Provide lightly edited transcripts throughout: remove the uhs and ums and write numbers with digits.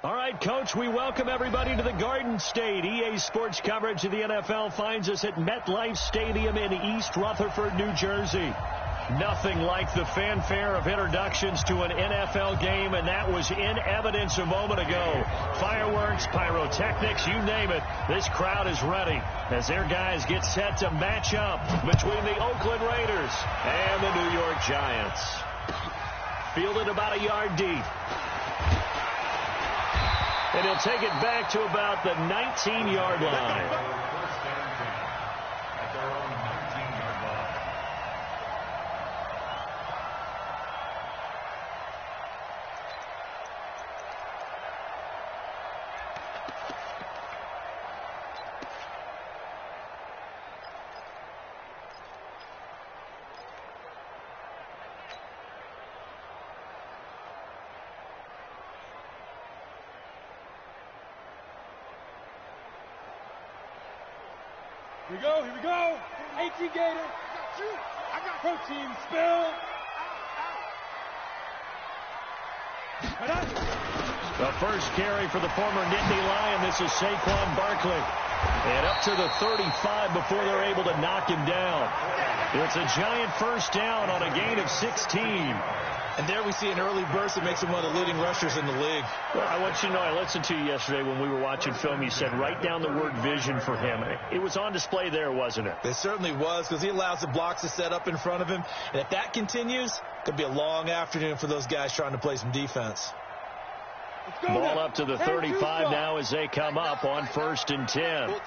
All right, Coach, we welcome everybody to the Garden State. EA Sports coverage of the NFL finds us at MetLife Stadium in East Rutherford, New Jersey. Nothing like the fanfare of introductions to an NFL game, and that was in evidence a moment ago. Fireworks, pyrotechnics, you name it. This crowd is ready as their guys get set to match up between the Oakland Raiders and the New York Giants. Fielded about a yard deep. And he'll take it back to about the 19-yard line. Here we go. 18 Gator. I got protein spill. The first carry for the former Nittany Lion. This is Saquon Barkley. And up to the 35 before they're able to knock him down. It's a giant first down on a gain of 16. And there we see an early burst that makes him one of the leading rushers in the league. Well, I want you to know, I listened to you yesterday when we were watching film. You said write down the word vision for him. It was on display there, wasn't it? It certainly was, because he allows the blocks to set up in front of him. And if that continues, it could be a long afternoon for those guys trying to play some defense. Ball up to the 35 now as they come up on 1st and 10.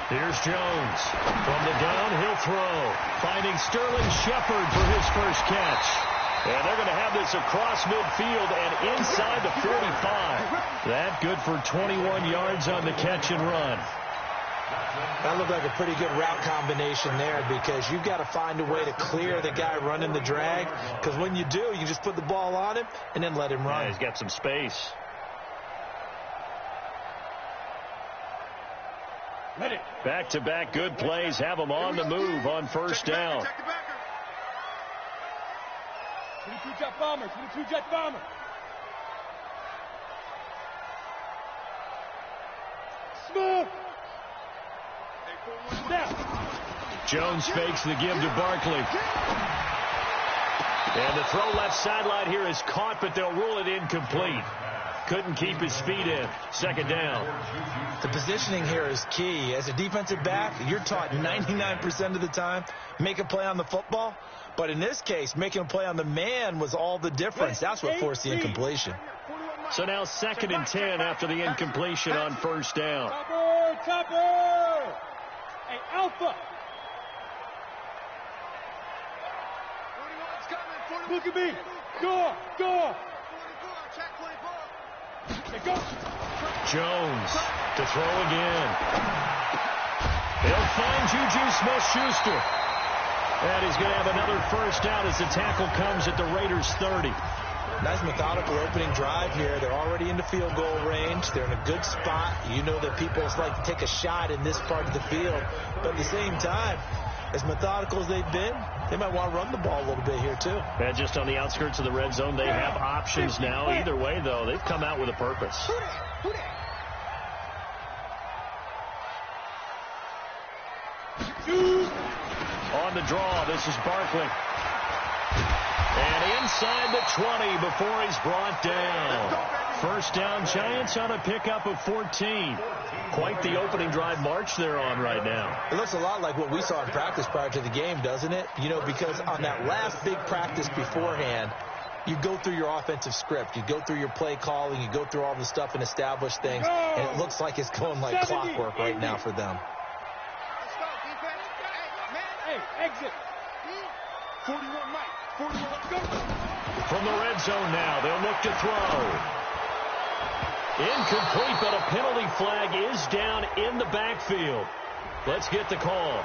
Here's Jones. From the gun, he'll throw. Finding Sterling Shepard for his first catch. And they're going to have this across midfield and inside the 45. That good for 21 yards on the catch and run. That looked like a pretty good route combination there, because you've got to find a way to clear the guy running the drag. Because when you do, you just put the ball on him and then let him run. Yeah, he's got some space. Back-to-back good plays have them on the move on first down. 22 jet bomber, 22 jet bomber. Smooth. Jones fakes the give to Barkley. And the throw left sideline here is caught, but they'll rule it incomplete. Couldn't keep his feet in. 2nd down. The positioning here is key. As a defensive back, you're taught 99% of the time, make a play on the football. But in this case, making a play on the man was all the difference. That's what forced the incompletion. So now 2nd and 10 after the incompletion on first down. Topper! Hey, Alpha! Look at me! Go! Jones to throw again. They'll find Juju Smith-Schuster. And he's going to have another first down as the tackle comes at the Raiders' 30. Nice methodical opening drive here. They're already in the field goal range. They're in a good spot. You know that people like to take a shot in this part of the field. But at the same time, as methodical as they've been, they might want to run the ball a little bit here too. Yeah, just on the outskirts of the red zone, they have options now. Either way, though, they've come out with a purpose. On the draw, this is Barkley. And inside the 20 before he's brought down. First down, Giants on a pickup of 14. Quite the opening drive march they're on right now. It looks a lot like what we saw in practice prior to the game, doesn't it? You know, because on that last big practice beforehand, you go through your offensive script. You go through your play calling. You go through all the stuff and establish things. And it looks like it's going like clockwork right now for them. Hey, exit. 41 Mike. 41, let's go. From the red zone now, they'll look to throw. Incomplete, but a penalty flag is down in the backfield. Let's get the call.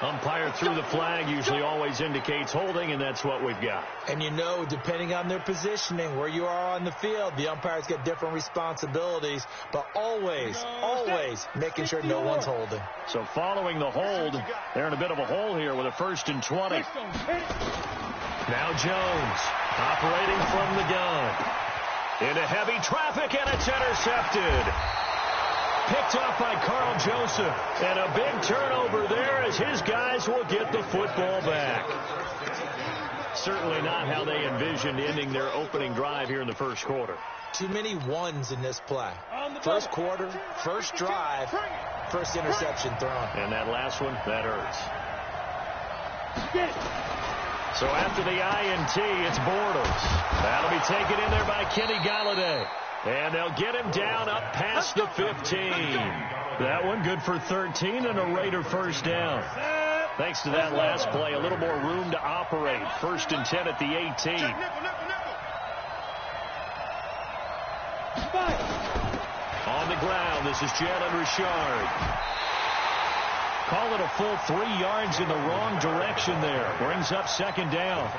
Umpire threw the flag, usually always indicates holding, and that's what we've got. And you know, depending on their positioning, where you are on the field, the umpires get different responsibilities, but always making sure no one's holding. So following the hold, they're in a bit of a hole here with a 1st and 20. Now Jones operating from the gun. Into heavy traffic, and it's intercepted. Picked off by Carl Joseph. And a big turnover there as his guys will get the football back. Certainly not how they envisioned ending their opening drive here in the first quarter. Too many ones in this play. First quarter, first drive, first interception thrown. And that last one, that hurts. So after the INT, it's Bortles. That'll be taken in there by Kenny Galladay. And they'll get him down up past the 15. That one good for 13 and a Raider first down. Thanks to that last play, a little more room to operate. First and 10 at the 18. On the ground, this is Jalen Richard. Call it a full 3 yards in the wrong direction there. Brings up second down.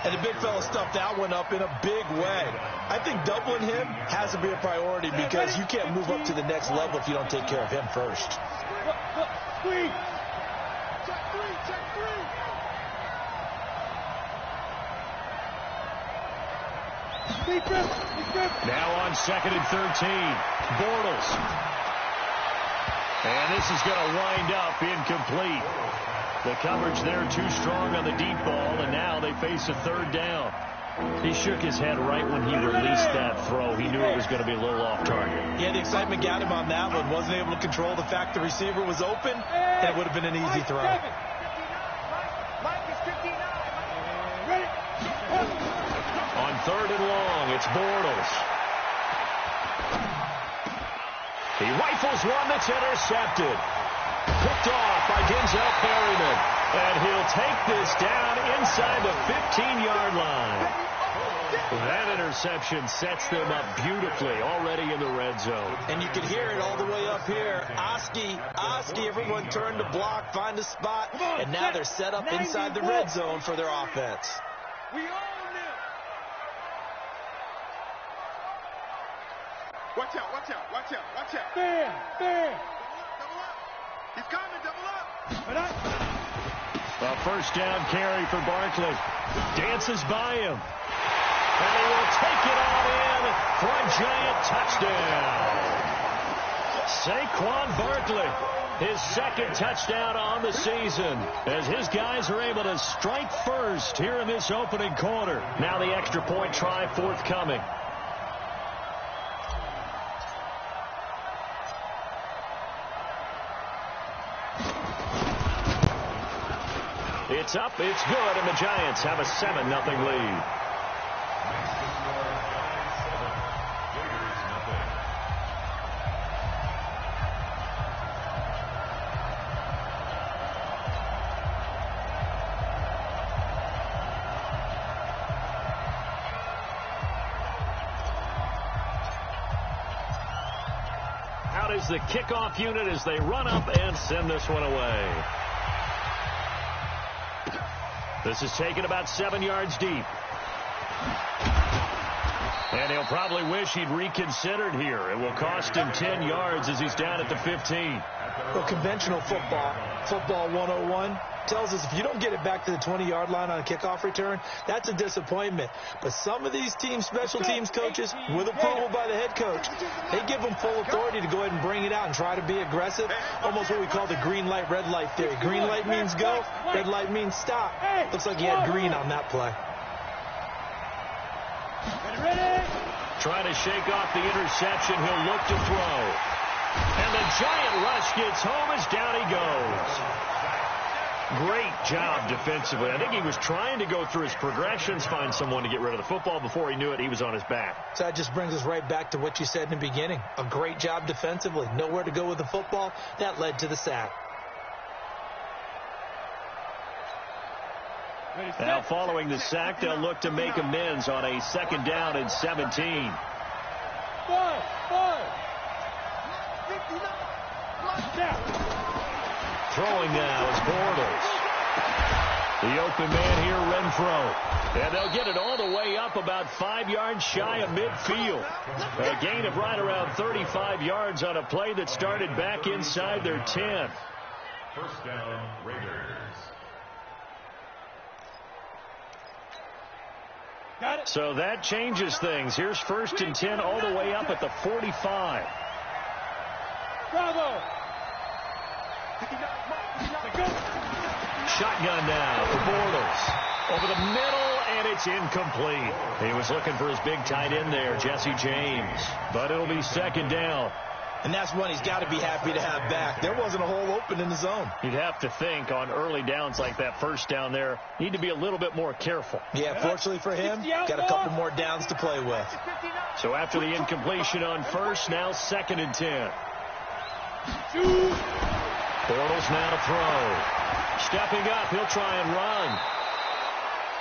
And the big fella stuffed that one up in a big way. I think doubling him has to be a priority because you can't move up to the next level if you don't take care of him first. Screen. Check three. Now on second and 13. Bortles. And this is going to wind up incomplete. The coverage there too strong on the deep ball, and now they face a third down. He shook his head right when he released that throw. He knew it was going to be a little off target. Yeah, the excitement got him on that one. Wasn't able to control the fact the receiver was open, and it would have been an easy throw. On third and long, it's Bortles. He rifles one that's intercepted. Picked off by Denzel Perryman. And he'll take this down inside the 15-yard line. That interception sets them up beautifully already in the red zone. And you can hear it all the way up here. Oski, everyone turned to block, find a spot, and now they're set up inside the red zone for their offense. We own them. Watch out. Bam. Double up. He's coming, double up. A first down carry for Barkley. Dances by him. And he will take it all in for a giant touchdown. Saquon Barkley, his second touchdown on the season, as his guys are able to strike first here in this opening quarter. Now the extra point try forthcoming. It's up, it's good, and the Giants have a 7-0 lead. Out is the kickoff unit as they run up and send this one away. This is taken about 7 yards deep. And he'll probably wish he'd reconsidered here. It will cost him 10 yards as he's down at the 15. Well, conventional football 101, tells us if you don't get it back to the 20-yard line on a kickoff return, that's a disappointment. But some of these teams, special teams coaches, with approval by the head coach, they give them full authority to go ahead and bring it out and try to be aggressive. Almost what we call the green light, red light theory. Green light means go, red light means stop. Looks like he had green on that play. Trying to shake off the interception. He'll look to throw. And the giant rush gets home as down he goes. Great job defensively. I think he was trying to go through his progressions, find someone to get rid of the football. Before he knew it, he was on his back. So that just brings us right back to what you said in the beginning. A great job defensively. Nowhere to go with the football. That led to the sack. Now following the sack, they'll look to make amends on a second down and 17. Throwing now is Bortles. The open man here, Renfro. And they'll get it all the way up about 5 yards shy of midfield. A gain of right around 35 yards on a play that started back inside their 10. First down, Raiders. So that changes things. Here's 1st and 10 all the way up at the 45. Bravo. Shotgun now for Bortles. Over the middle, and it's incomplete. He was looking for his big tight end there, Jesse James. But it'll be 2nd down. And that's one he's got to be happy to have back. There wasn't a hole open in the zone. You'd have to think on early downs like that 1st down there, need to be a little bit more careful. Yeah, fortunately for him, got a couple more downs to play with. So after the incompletion on 1st, now 2nd and 10. Bortles now to throw. Stepping up, he'll try and run.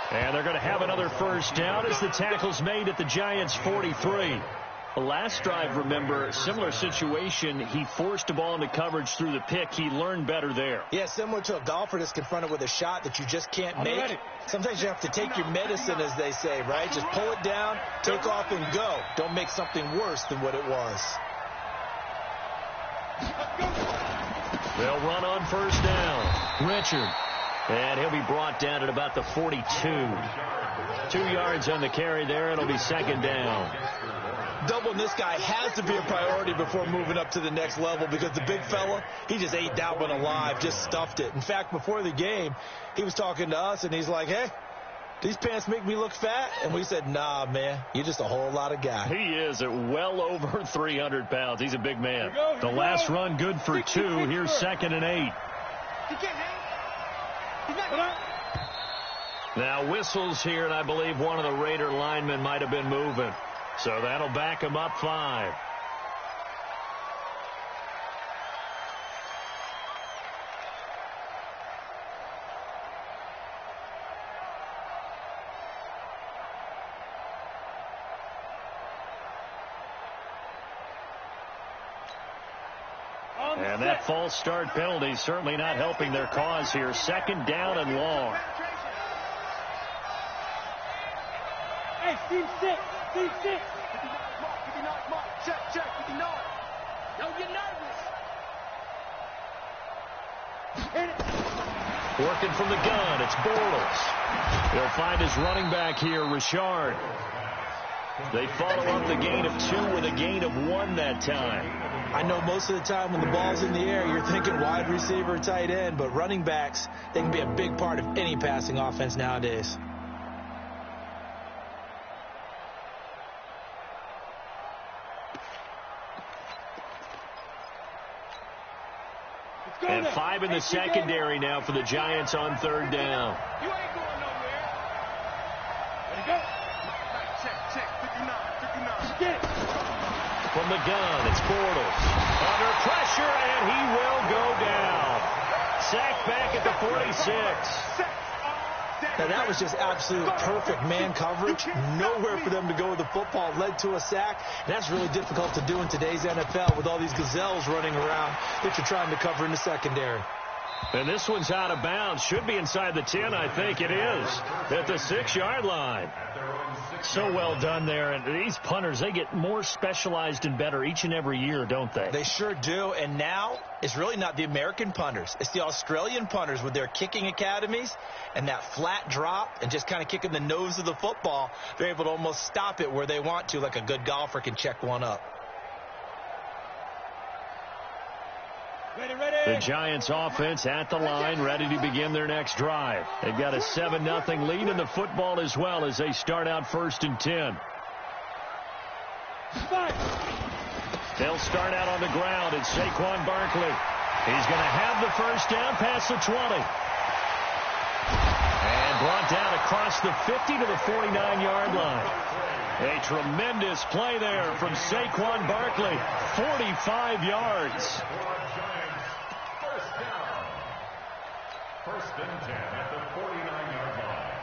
And they're going to have another 1st down as the tackle's made at the Giants' 43. The last drive, remember, similar situation. He forced a ball into coverage through the pick. He learned better there. Yeah, similar to a golfer that's confronted with a shot that you just can't make. Sometimes you have to take your medicine, as they say, right? Just pull it down, take off, and go. Don't make something worse than what it was. They'll run on 1st down. Richard. And he'll be brought down at about the 42. 2 yards on the carry there. It'll be 2nd down. Doubling this guy has to be a priority before moving up to the next level because the big fella, he just ate that one alive, just stuffed it. In fact, before the game, he was talking to us, and he's like, hey, these pants make me look fat? And we said, nah, man, you're just a whole lot of guy. He is at well over 300 pounds. He's a big man. The last run good for 2. Here's 2nd and 8. Now whistles here, and I believe one of the Raider linemen might have been moving. So that'll back him up 5. And that false start penalty certainly not helping their cause here. 2nd down and long. Hey, Steve, sit. Steve, sit. Check, 59. Don't get nervous. Working from the gun, it's Bortles. He'll find his running back here, Richard. They follow up the gain of 2 with a gain of 1 that time. I know most of the time when the ball's in the air, you're thinking wide receiver, tight end, but running backs, they can be a big part of any passing offense nowadays. And 5 in the secondary now for the Giants on 3rd down. You ain't going nowhere. Ready, go. Check, 59. Get it. From the gun, it's Bortles. Under pressure, and he will go down. Sacked back at the 46. Now, that was just absolute perfect man coverage. Nowhere for them to go with the football. Led to a sack. And that's really difficult to do in today's NFL with all these gazelles running around that you're trying to cover in the secondary. And this one's out of bounds. Should be inside the 10, I think it is. At the 6-yard line. So well done there. And these punters, they get more specialized and better each and every year, don't they? They sure do. And now it's really not the American punters. It's the Australian punters with their kicking academies and that flat drop and just kind of kicking the nose of the football. They're able to almost stop it where they want to, like a good golfer can check one up. Ready. The Giants offense at the line, ready to begin their next drive. They've got a 7-0 lead in the football as well as they start out 1st and 10. They'll start out on the ground. It's Saquon Barkley. He's going to have the 1st down past the 20. And brought down across the 50 to the 49-yard line. A tremendous play there from Saquon Barkley. 45 yards. 1st and 10 at the 49-yard line.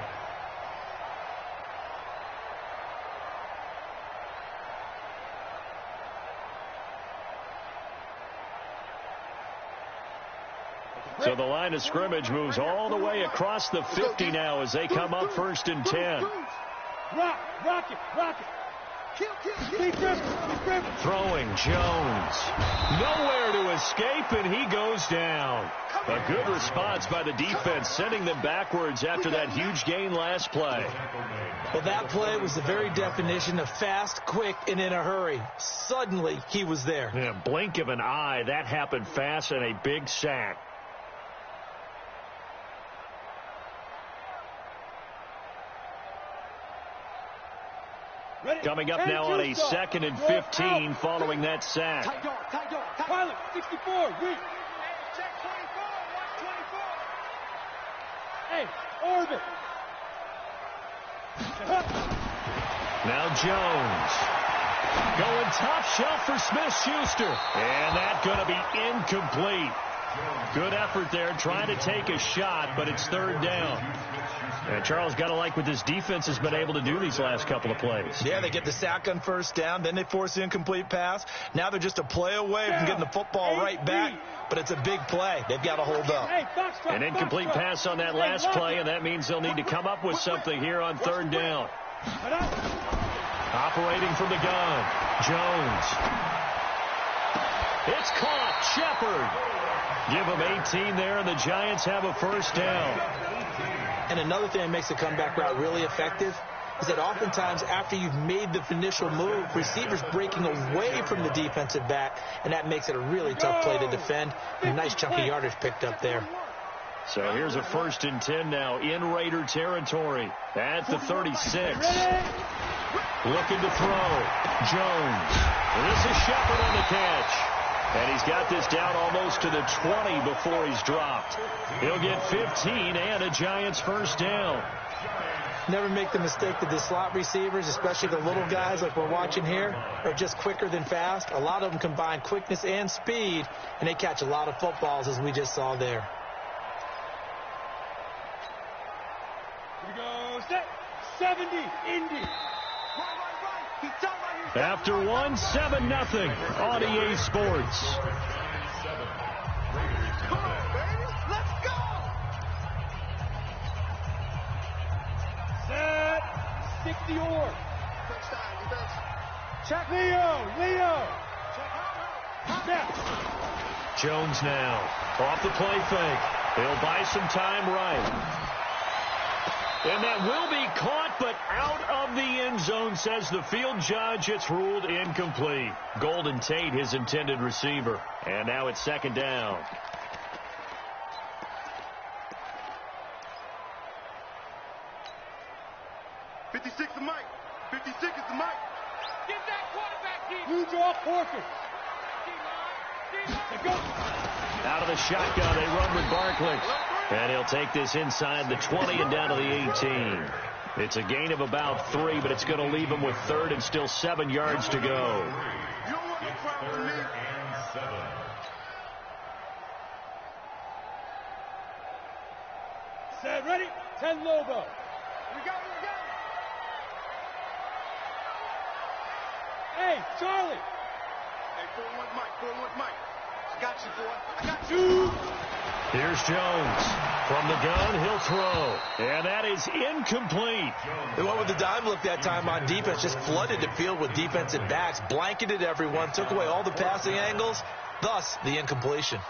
So the line of scrimmage moves all the way across the 50 now as they come up 1st and 10. Rock it. Throwing Jones. Nowhere to escape, and he goes down. A good response by the defense, sending them backwards after that huge gain last play. Well, that play was the very definition of fast, quick, and in a hurry. Suddenly, he was there. In a blink of an eye, that happened fast, and a big sack. Coming up now on a 2nd and 15 following that sack. Pilot, 64, reach. Check 24, watch 24. Hey, orbit. Now Jones. Going top shelf for Smith-Schuster. And that's going to be incomplete. Good effort there trying to take a shot, but it's 3rd down. And Charles, got to like what this defense has been able to do these last couple of plays. Yeah, they get the sack on 1st down, then they force the incomplete pass. Now they're just a play away from getting the football right back, but it's a big play. They've got to hold up. An incomplete pass on that last play, and that means they'll need to come up with something here on 3rd down. Operating from the gun, Jones. It's caught. Shepard. Give them 18 there, and the Giants have a 1st down. And another thing that makes the comeback route really effective is that oftentimes after you've made the initial move, receivers breaking away from the defensive back, and that makes it a really tough play to defend. And a nice chunk of yardage picked up there. So here's a 1st and 10 now in Raider territory at the 36. Looking to throw. Jones. This is Shepard on the catch. And he's got this down almost to the 20 before he's dropped. He'll get 15 and a Giants 1st down. Never make the mistake that the slot receivers, especially the little guys like we're watching here, are just quicker than fast. A lot of them combine quickness and speed, and they catch a lot of footballs, as we just saw there. Here we go. Set. 70. Indy. After 1, 7-0 on EA Sports. Come on, baby. Let's go. Set. 60 or. Check. Leo. Check. Jones now off the play fake. He'll buy some time right. And that will be caught, but out of the end zone, says the field judge. It's ruled incomplete. Golden Tate, his intended receiver. And now it's 2nd down. '56 the mic. 56 is the mic. Get that quarterback deep. Blue draw Porkins. Out of the shotgun, they run with Barkley. And he'll take this inside the 20 and down to the 18. It's a gain of about 3, but it's going to leave him with 3rd and still 7 yards to go. You don't want no problem with me. Set. Ready. 10 Lobo. We go. Hey, Charlie. Hey, 4-1 Mike. I got you, boy. I got you. Here's Jones. From the gun, he'll throw. And that is incomplete. They went with the dime look that time on defense, just flooded the field with defensive backs, blanketed everyone, took away all the passing angles, thus the incompletion.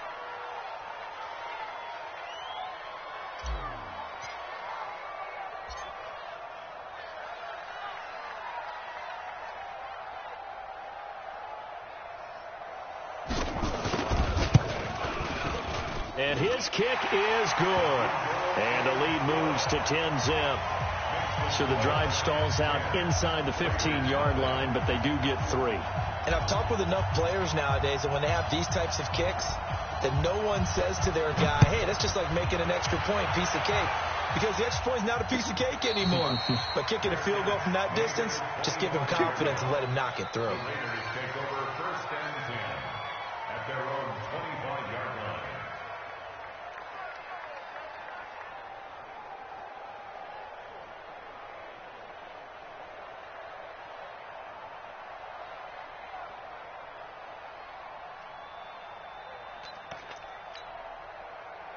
And his kick is good. And the lead moves to 10-zip. So the drive stalls out inside the 15-yard line, but they do get 3. And I've talked with enough players nowadays that when they have these types of kicks, that no one says to their guy, hey, that's just like making an extra point, piece of cake. Because the extra point is not a piece of cake anymore. But kicking a field goal from that distance, just give him confidence and let him knock it through. Take over 1st and 10 at their own 25-yard line.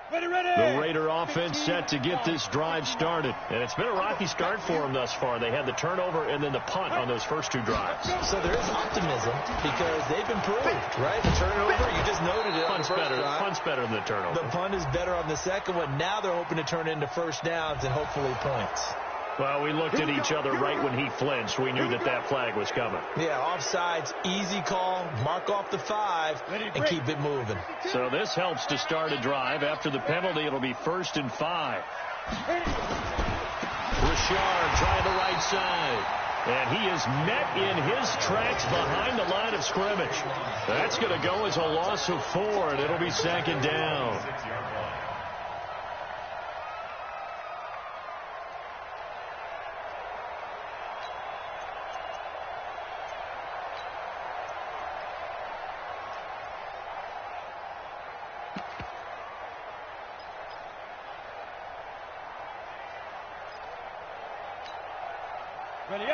The Raider offense set to get this drive started. And it's been a rocky start for them thus far. They had the turnover and then the punt on those first two drives. So there is optimism because they've improved, right? The turnover, you just noted it. Punt's better than the turnover. The punt is better on the second one. Now they're hoping to turn into first downs and hopefully points. Well, we looked at each other right when he flinched. We knew that that flag was coming. Yeah, offsides, easy call, mark off the 5, and keep it moving. So this helps to start a drive. After the penalty, it'll be 1st and 5. Richard trying the right side. And he is met in his tracks behind the line of scrimmage. That's going to go as a loss of 4, and it'll be 2nd down.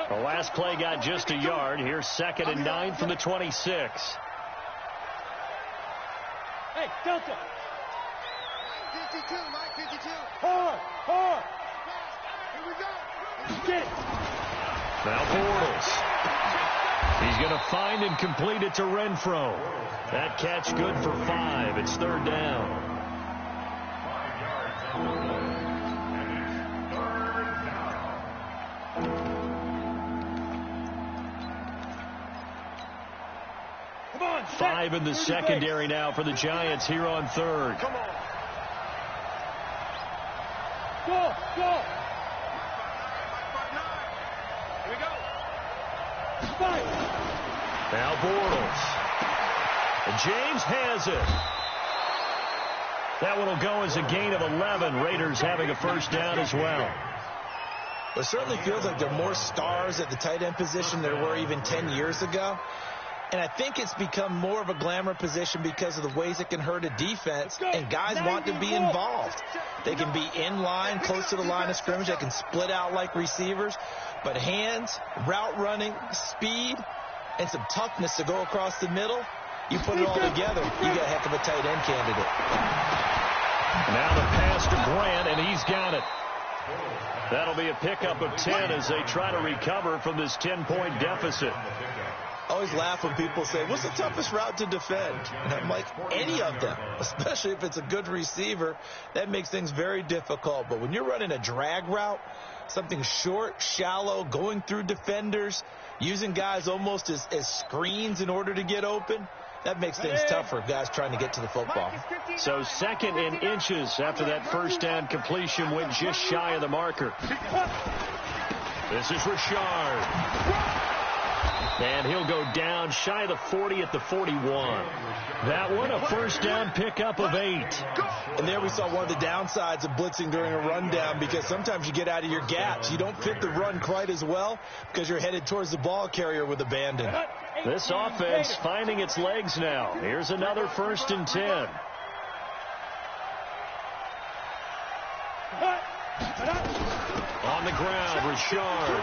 The last play got just a yard. Here's 2nd and 9 from the 26. Hey, Delta. 52, Mike, 52. Hard. Here we go. Get it. Now Bortles. He's going to find and complete it to Renfro. That catch good for 5. It's 3rd down. 5 in the secondary now for the Giants here on 3rd. Come on. Go. Here we go. Fight. Now Bortles. And James has it. That one will go as a gain of 11. Raiders having a 1st down as well. It certainly feels like there are more stars at the tight end position than there were even 10 years ago. And I think it's become more of a glamour position because of the ways it can hurt a defense, and guys want to be involved. They can be in line, close to the line of scrimmage. They can split out like receivers. But hands, route running, speed, and some toughness to go across the middle, you put it all together, you got a heck of a tight end candidate. Now the pass to Grant, and he's got it. That'll be a pickup of 10 as they try to recover from this 10-point deficit. I always laugh when people say, what's the toughest route to defend? And I'm like, any of them, especially if it's a good receiver. That makes things very difficult. But when you're running a drag route, something short, shallow, going through defenders, using guys almost as screens in order to get open, that makes things tough for guys trying to get to the football. So 2nd and inches after that 1st down completion went just shy of the marker. This is Richard. And he'll go down shy of the 40 at the 41. That one a 1st down pickup of 8. And there we saw one of the downsides of blitzing during a rundown, because sometimes you get out of your gaps. You don't fit the run quite as well because you're headed towards the ball carrier with abandon. This offense finding its legs now. Here's another 1st and 10. On the ground, Richard.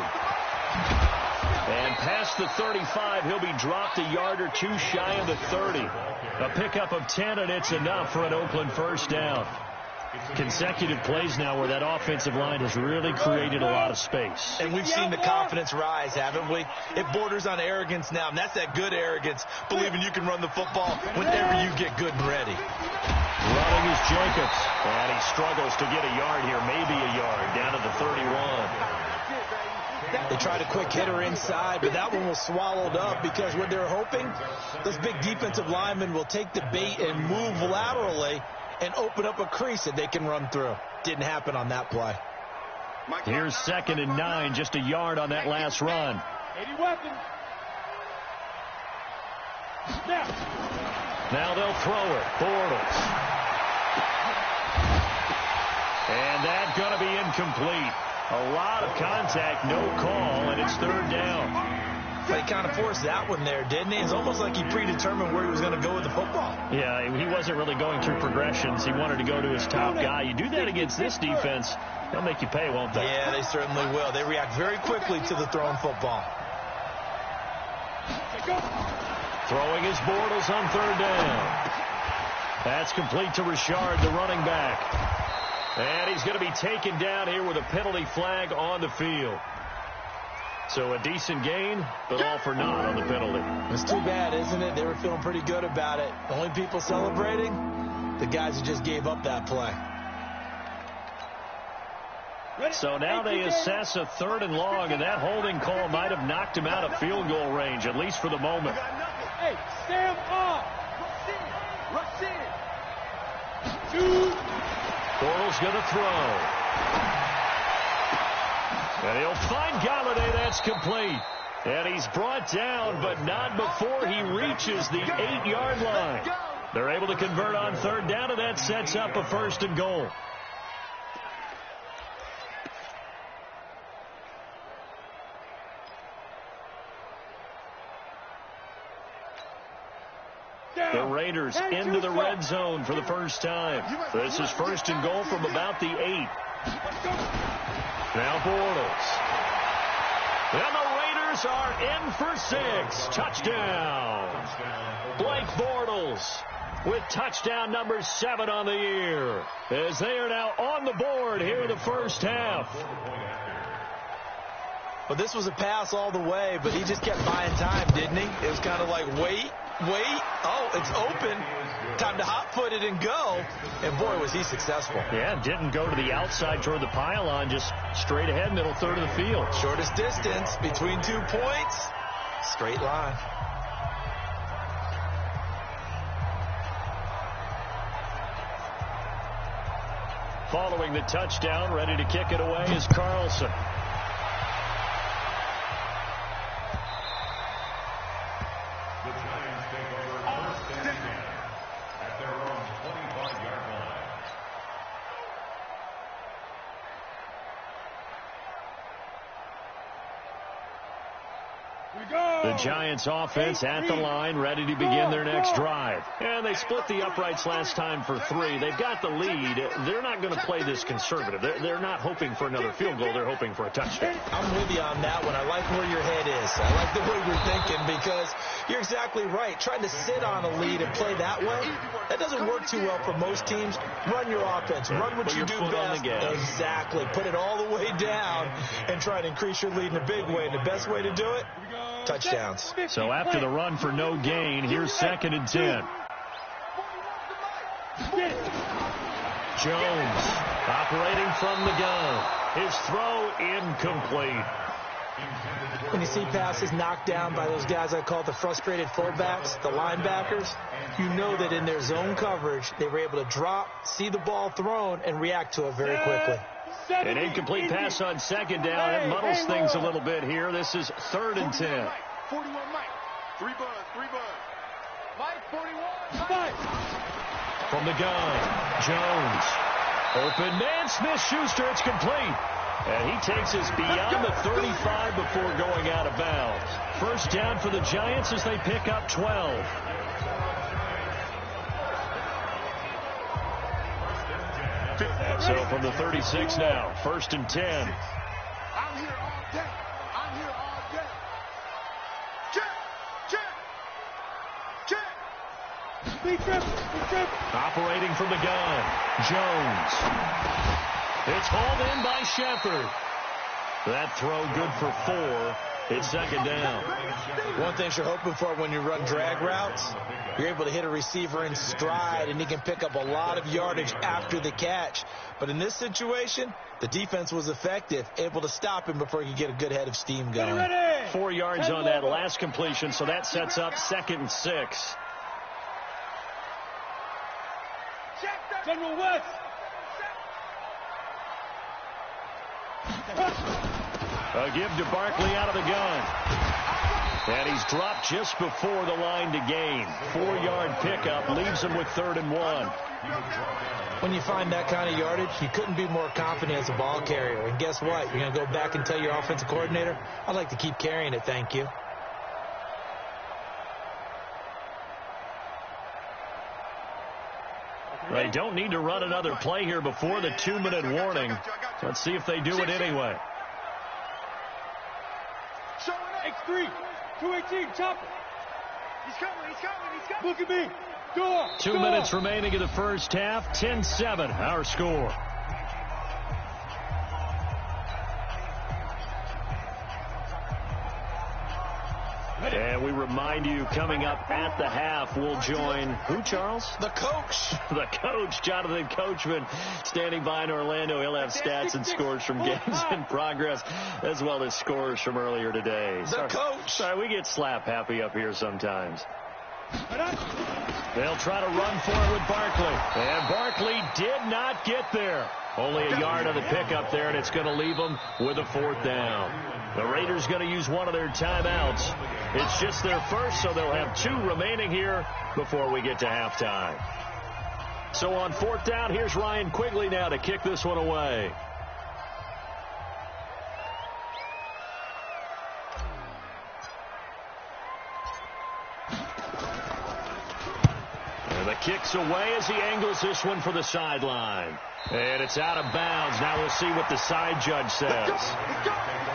And past the 35, he'll be dropped a yard or 2 shy of the 30. A pickup of 10, and it's enough for an Oakland 1st down. Consecutive plays now where that offensive line has really created a lot of space. And we've seen the confidence rise, haven't we? It borders on arrogance now, and that's that good arrogance, believing you can run the football whenever you get good and ready. Running is Jacobs, and he struggles to get a yard here, maybe a yard, down to the 31. They tried a quick hitter inside, but that one was swallowed up because what they're hoping, those big defensive linemen will take the bait and move laterally and open up a crease that they can run through. Didn't happen on that play. Here's 2nd and 9, just a yard on that last run. 80 weapons. Now they'll throw it. Bortles. And that's going to be incomplete. A lot of contact, no call, and it's 3rd down. But he kind of forced that one there, didn't he? It's almost like he predetermined where he was going to go with the football. Yeah, he wasn't really going through progressions. He wanted to go to his top guy. You do that against this defense, they'll make you pay, won't they? Yeah, they certainly will. They react very quickly to the thrown football. Throwing his Bortles on 3rd down. That's complete to Richard, the running back. And he's going to be taken down here with a penalty flag on the field. So a decent gain, but all for naught on the penalty. It's too bad, isn't it? They were feeling pretty good about it. The only people celebrating, the guys who just gave up that play. So now they assess a 3rd and long, and that holding call might have knocked him out of field goal range, at least for the moment. Hey, stand up. Rush in. Bortles going to throw. And he'll find Galladay. That's complete. And he's brought down, but not before he reaches the 8-yard line. They're able to convert on 3rd down, and that sets up a 1st and goal. The Raiders into the red zone for the first time. This is 1st and goal from about the 8. Now Bortles. And the Raiders are in for 6. Touchdown. Blake Bortles with touchdown number 7 on the year, as they are now on the board here in the first half. Well, this was a pass all the way, but he just kept buying time, didn't he? It was kind of like, wait. Oh, it's open. Time to hot-foot it and go. And, boy, was he successful. Yeah, didn't go to the outside toward the pylon, just straight ahead, middle third of the field. Shortest distance between 2 points. Straight line. Following the touchdown, ready to kick it away is Carlson. The Giants offense at the line, ready to begin their next drive. And they split the uprights last time for 3. They've got the lead. They're not going to play this conservative. They're not hoping for another field goal. They're hoping for a touchdown. I'm with you on that one. I like where your head is. I like the way you're thinking, because you're exactly right. Trying to sit on a lead and play that way, that doesn't work too well for most teams. Run your offense. Run what you do best. Exactly. Put it all the way down and try to increase your lead in a big way. And the best way to do it, touchdowns. So after the run for no gain, here's 2nd and 10. Jones operating from the gun. His throw incomplete. When you see passes knocked down by those guys I call the frustrated fullbacks, the linebackers, you know that in their zone coverage, they were able to drop, see the ball thrown, and react to it very quickly. An incomplete pass on 2nd down. It muddles things a little bit here. This is 3rd and 10. 41 Mike. 3 buzz. Mike, 41. Mike. From the gun, Jones. Open man, Smith-Schuster. It's complete. And he takes us beyond the 35 before going out of bounds. First down for the Giants as they pick up 12. So from the 36 now, 1st and 10. I'm here all day. Check. Big trip. Operating from the gun, Jones. It's hauled in by Shepard. That throw good for 4. It's 2nd down. One thing you're hoping for when you run drag routes, you're able to hit a receiver in stride, and he can pick up a lot of yardage after the catch. But in this situation, the defense was effective, able to stop him before he could get a good head of steam going. 4 yards on that last completion, so that sets up 2nd and 6. General West. A give to Barkley out of the gun. And he's dropped just before the line to gain. 4-yard pickup leaves him with 3rd and 1. When you find that kind of yardage, you couldn't be more confident as a ball carrier. And guess what? You're going to go back and tell your offensive coordinator, I'd like to keep carrying it, thank you. They don't need to run another play here before the 2-minute warning. Let's see if they do it anyway. X3, 218, chopper. He's coming. Look at me. 2 minutes remaining in the first half. 10-7, our score. And we remind you, coming up at the half, we'll join who, Charles? The coach. The coach, Jonathan Coachman, standing by in Orlando. He'll have stats and scores from games in progress, as well as scores from earlier today. The coach. Sorry, we get slap happy up here sometimes. They'll try to run for it with Barkley. And Barkley did not get there. Only a yard on the pickup there, and it's going to leave them with a 4th down. The Raiders going to use one of their timeouts. It's just their first, so they'll have 2 remaining here before we get to halftime. So on 4th down, here's Ryan Quigley now to kick this one away. And the kick's away as he angles this one for the sideline. And it's out of bounds. Now we'll see what the side judge says.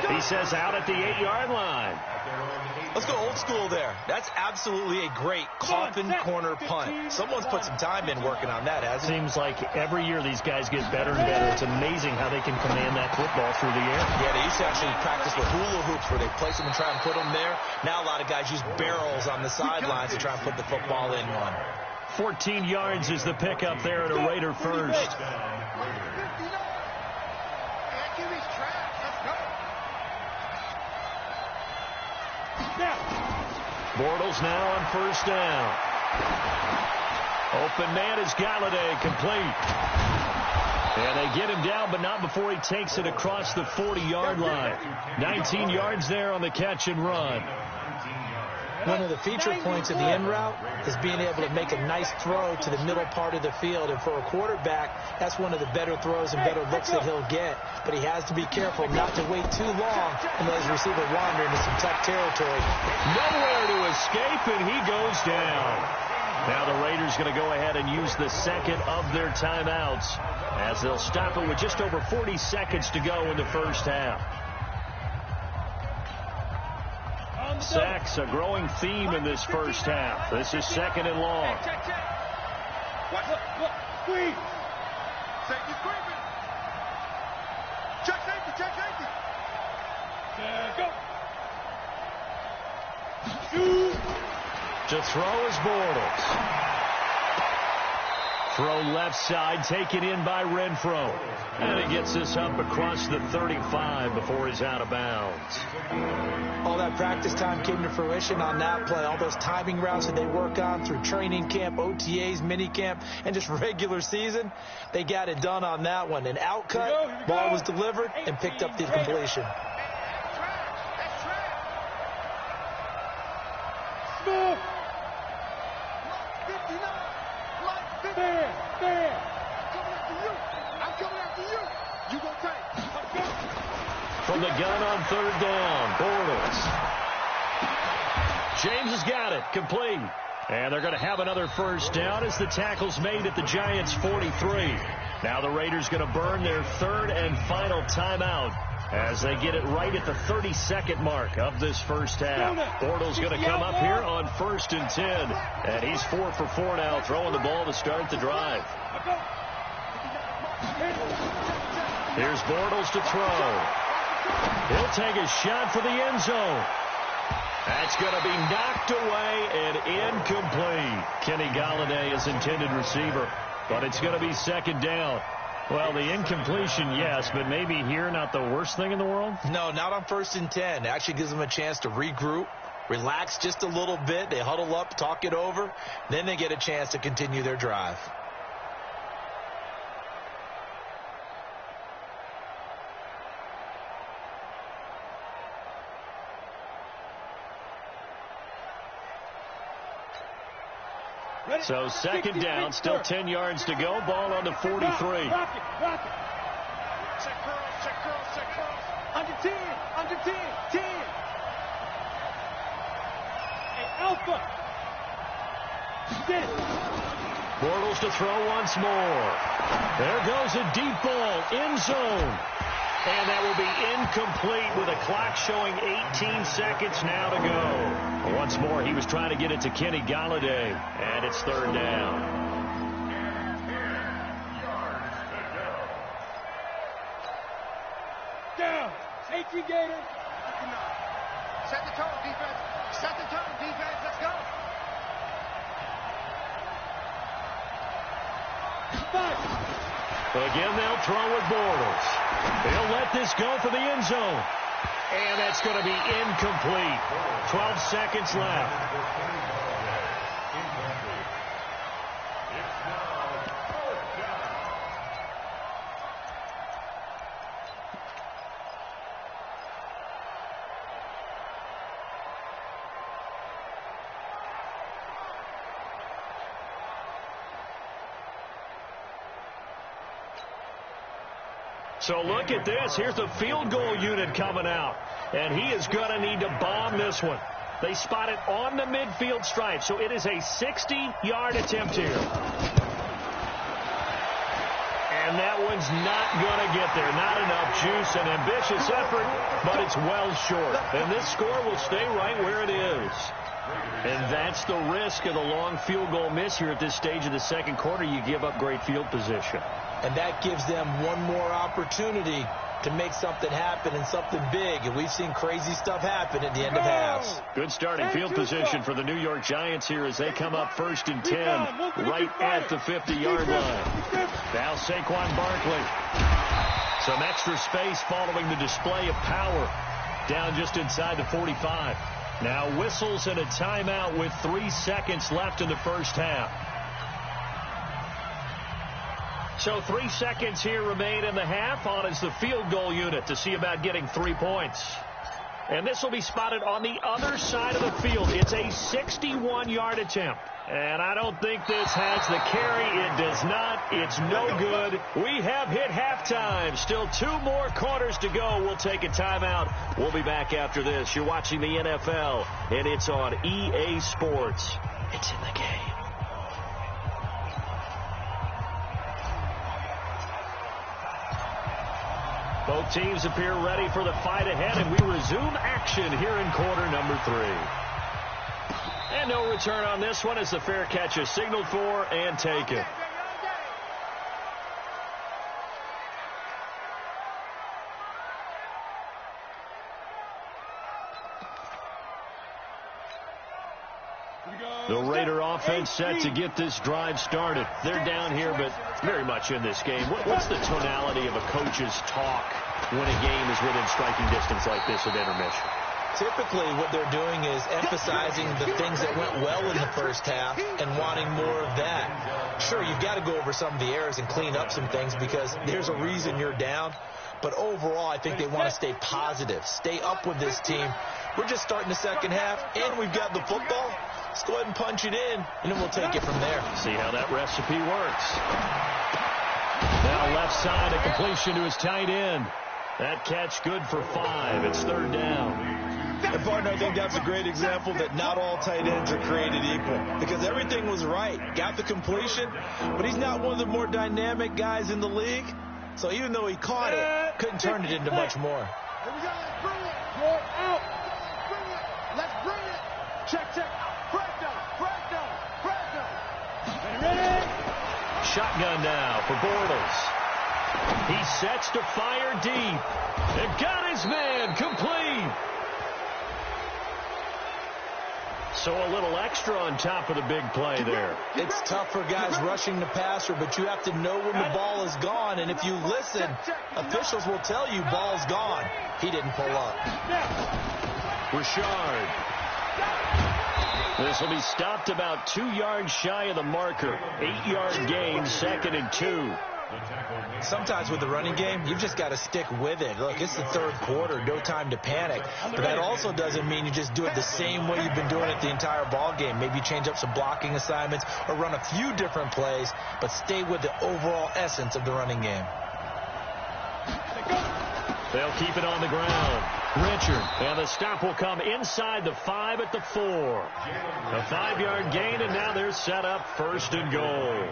He says out at the 8-yard line. Let's go old school there. That's absolutely a great coffin corner punt. Someone's put some time in working on that, hasn't it? Seems like every year these guys get better and better. It's amazing how they can command that football through the air. Yeah, they used to actually practice with hula hoops where they place them and try and put them there. Now a lot of guys use barrels on the sidelines to try and put the football in one. 14 yards is the pickup there at a Raider first. Bortles now on 1st down. Open man is Galladay, complete. And they get him down, but not before he takes it across the 40-yard line. 19 yards there on the catch and run. One of the feature points of the end route is being able to make a nice throw to the middle part of the field. And for a quarterback, that's one of the better throws and better looks that he'll get. But he has to be careful not to wait too long and let his receiver wander into some tough territory. Nowhere to escape, and he goes down. Now the Raiders going to go ahead and use the second of their timeouts as they'll stop it with just over 40 seconds to go in the first half. Sacks, a growing theme in this first half. This is 2nd and long. Squeeze. Safety screaming. Check safety, check safety. Go. Shoot. To throw is Bortles. Throw left side, taken in by Renfro. And he gets this up across the 35 before he's out of bounds. All that practice time came to fruition on that play. All those timing routes that they work on through training camp, OTAs, mini camp, and just regular season, they got it done on that one. An outcut, ball was delivered, and picked up the completion. Smith. There. I'm coming after you. You gonna take. From the gun on 3rd down, Bortles. James has got it, complete. And they're going to have another 1st down as the tackle's made at the Giants' 43. Now the Raiders going to burn their 3rd and final timeout as they get it right at the 32nd mark of this first half. Bortles going to come up here on 1st and 10. And he's 4 for 4 now, throwing the ball to start the drive. Here's Bortles to throw. He'll take a shot for the end zone. That's going to be knocked away and incomplete. Kenny Galladay is intended receiver, but it's going to be 2nd down. Well, the incompletion, yes, but maybe here not the worst thing in the world? No, not on 1st and 10. It actually gives them a chance to regroup, relax just a little bit. They huddle up, talk it over. Then they get a chance to continue their drive. So 2nd down, still 10 yards to go. Ball on the 43. Rock it. Check curls. Under 10. 10. Hey, Alpha. Sit. Bortles to throw once more. There goes a deep ball, end zone. And that will be incomplete with a clock showing 18 seconds now to go. Once more, he was trying to get it to Kenny Golladay, and it's third down. Down. 18 Gator. Set the tone, defense. Set the tone, defense. Let's go. Again, they'll throw with Bortles. They'll let this go for the end zone. And that's going to be incomplete. 12 seconds left. So look at this. Here's the field goal unit coming out. And he is going to need to bomb this one. They spot it on the midfield stripe. So it is a 60-yard attempt here. And that one's not going to get there. Not enough juice. An ambitious effort, but it's well short. And this score will stay right where it is. And that's the risk of the long field goal miss here at this stage of the second quarter. You give up great field position. And that gives them one more opportunity to make something happen and something big. And we've seen crazy stuff happen at the end of halves. Good starting field position for the New York Giants here as they come up 1st and 10 right at the 50-yard line. Now Saquon Barkley. Some extra space following the display of power down just inside the 45. Now whistles and a timeout with 3 seconds left in the first half. So 3 seconds here remain in the half. On is the field goal unit to see about getting 3 points. And this will be spotted on the other side of the field. It's a 61-yard attempt. And I don't think this has the carry. It does not. It's no good. We have hit halftime. Still 2 more quarters to go. We'll take a timeout. We'll be back after this. You're watching the NFL, and it's on EA Sports. It's in the game. Both teams appear ready for the fight ahead, and we resume action here in quarter number 3. And no return on this one as the fair catch is signaled for and taken. The Raider offense set to get this drive started. They're down here, but very much in this game. What's the tonality of a coach's talk when a game is within striking distance like this at intermission? Typically, what they're doing is emphasizing the things that went well in the first half and wanting more of that. Sure, you've got to go over some of the errors and clean up some things because there's a reason you're down. But overall, I think they want to stay positive, stay up with this team. We're just starting the second half, and we've got the football. Let's go ahead and punch it in, and then we'll take it from there. See how that recipe works. Now left side, a completion to his tight end. That catch good for 5. It's third down. And, partner, I think that's a great example that not all tight ends are created equal because everything was right. Got the completion, but he's not one of the more dynamic guys in the league. So even though he caught it, couldn't turn it into much more. Here we go. Let's bring it. You're out. Let's bring it. Let's bring it. Check, check. Ready? Shotgun now for Bortles. He sets to fire deep. And got his man complete. So a little extra on top of the big play there. It's tough for guys rushing the passer, but you have to know when the ball is gone. And if you listen, officials will tell you ball's gone. He didn't pull up. Richard. This will be stopped about 2 yards shy of the marker. 8-yard gain, 2nd and 2. Sometimes with the running game, you've just got to stick with it. Look, it's the third quarter, no time to panic. But that also doesn't mean you just do it the same way you've been doing it the entire ball game. Maybe change up some blocking assignments or run a few different plays, but stay with the overall essence of the running game. They'll keep it on the ground. Richard, and the stop will come inside the 5 at the 4. A 5-yard gain, and now they're set up 1st and goal.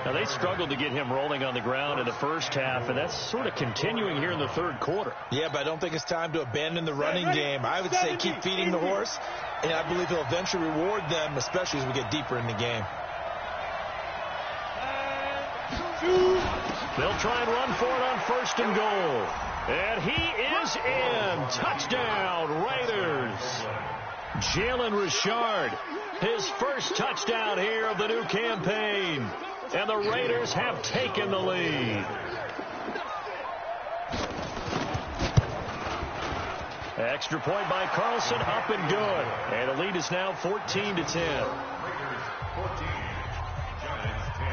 Now, they struggled to get him rolling on the ground in the first half, and that's sort of continuing here in the 3rd quarter. Yeah, but I don't think it's time to abandon the running game. I would say keep feeding the horse, and I believe he'll eventually reward them, especially as we get deeper in the game. They'll try and run for it on 1st and goal. And he is in. Touchdown, Raiders. Jalen Richard, his first touchdown here of the new campaign. And the Raiders have taken the lead. Extra point by Carlson, up and good. And the lead is now 14-10. Raiders 14, Giants 10.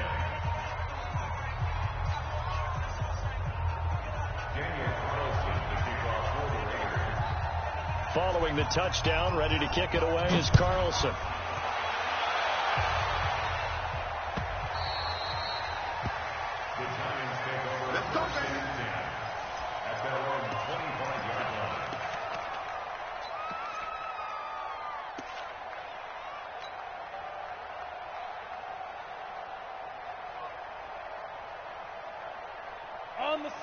Following the touchdown, ready to kick it away is Carlson. The Giants take over at their own 25-yard line.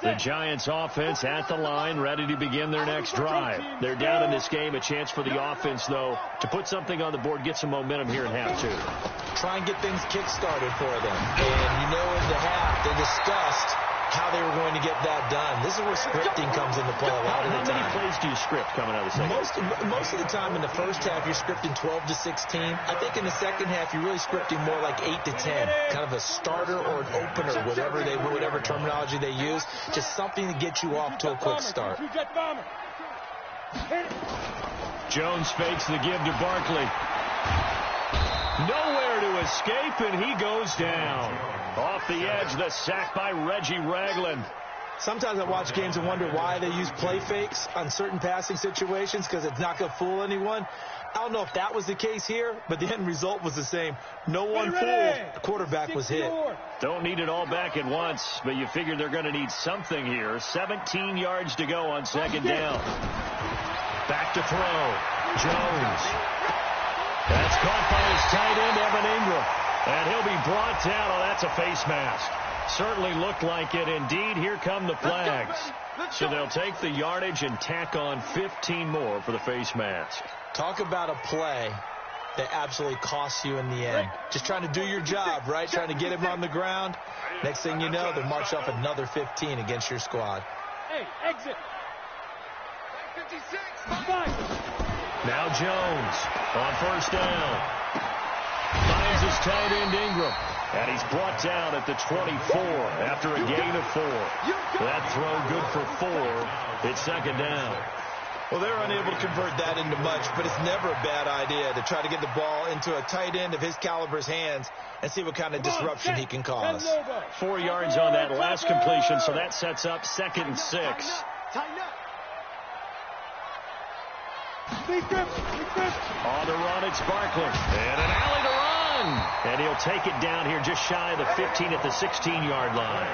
The Giants offense at the line, ready to begin their next drive. They're down in this game. A chance for the offense, though, to put something on the board, get some momentum here in half 2. Try and get things kick-started for them. And, in the half, they discussed how they were going to get that done. This is where scripting comes into play a lot of the time. How many plays do you script coming out of the second? Most of the time in the first half, you're scripting 12 to 16. I think in the second half, you're really scripting more like 8 to 10. Kind of a starter or an opener, whatever terminology they use. Just something to get you off to a quick start. Jones fakes the give to Barkley. Nowhere to escape, and he goes down. Off the edge, the sack by Reggie Ragland. Sometimes I watch games and wonder why they use play fakes on certain passing situations, because it's not going to fool anyone. I don't know if that was the case here, but the end result was the same. No one fooled. The quarterback was hit. Don't need it all back at once, but you figure they're going to need something here. 17 yards to go on 2nd down. Back to throw. Jones. That's caught by his tight end, Evan Ingram. And he'll be brought down. Oh, that's a face mask. Certainly looked like it. Indeed, here come the flags. So they'll take the yardage and tack on 15 more for the face mask. Talk about a play that absolutely costs you in the end. Just trying to do your job, right? Trying to get him on the ground. Next thing you know, they'll march off another 15 against your squad. Hey, exit. 56. Now Jones on 1st down. Finds his tight end Ingram. And he's brought down at the 24 after a gain of 4. That throw good for 4. It's 2nd down. Well, they're unable to convert that into much, but it's never a bad idea to try to get the ball into a tight end of his caliber's hands and see what kind of disruption he can cause. 4 yards on that last completion, so that sets up 2nd and 6. Tighten up. On the run, it's Barkley. And an alley to run. And he'll take it down here just shy of the 15 at the 16-yard line.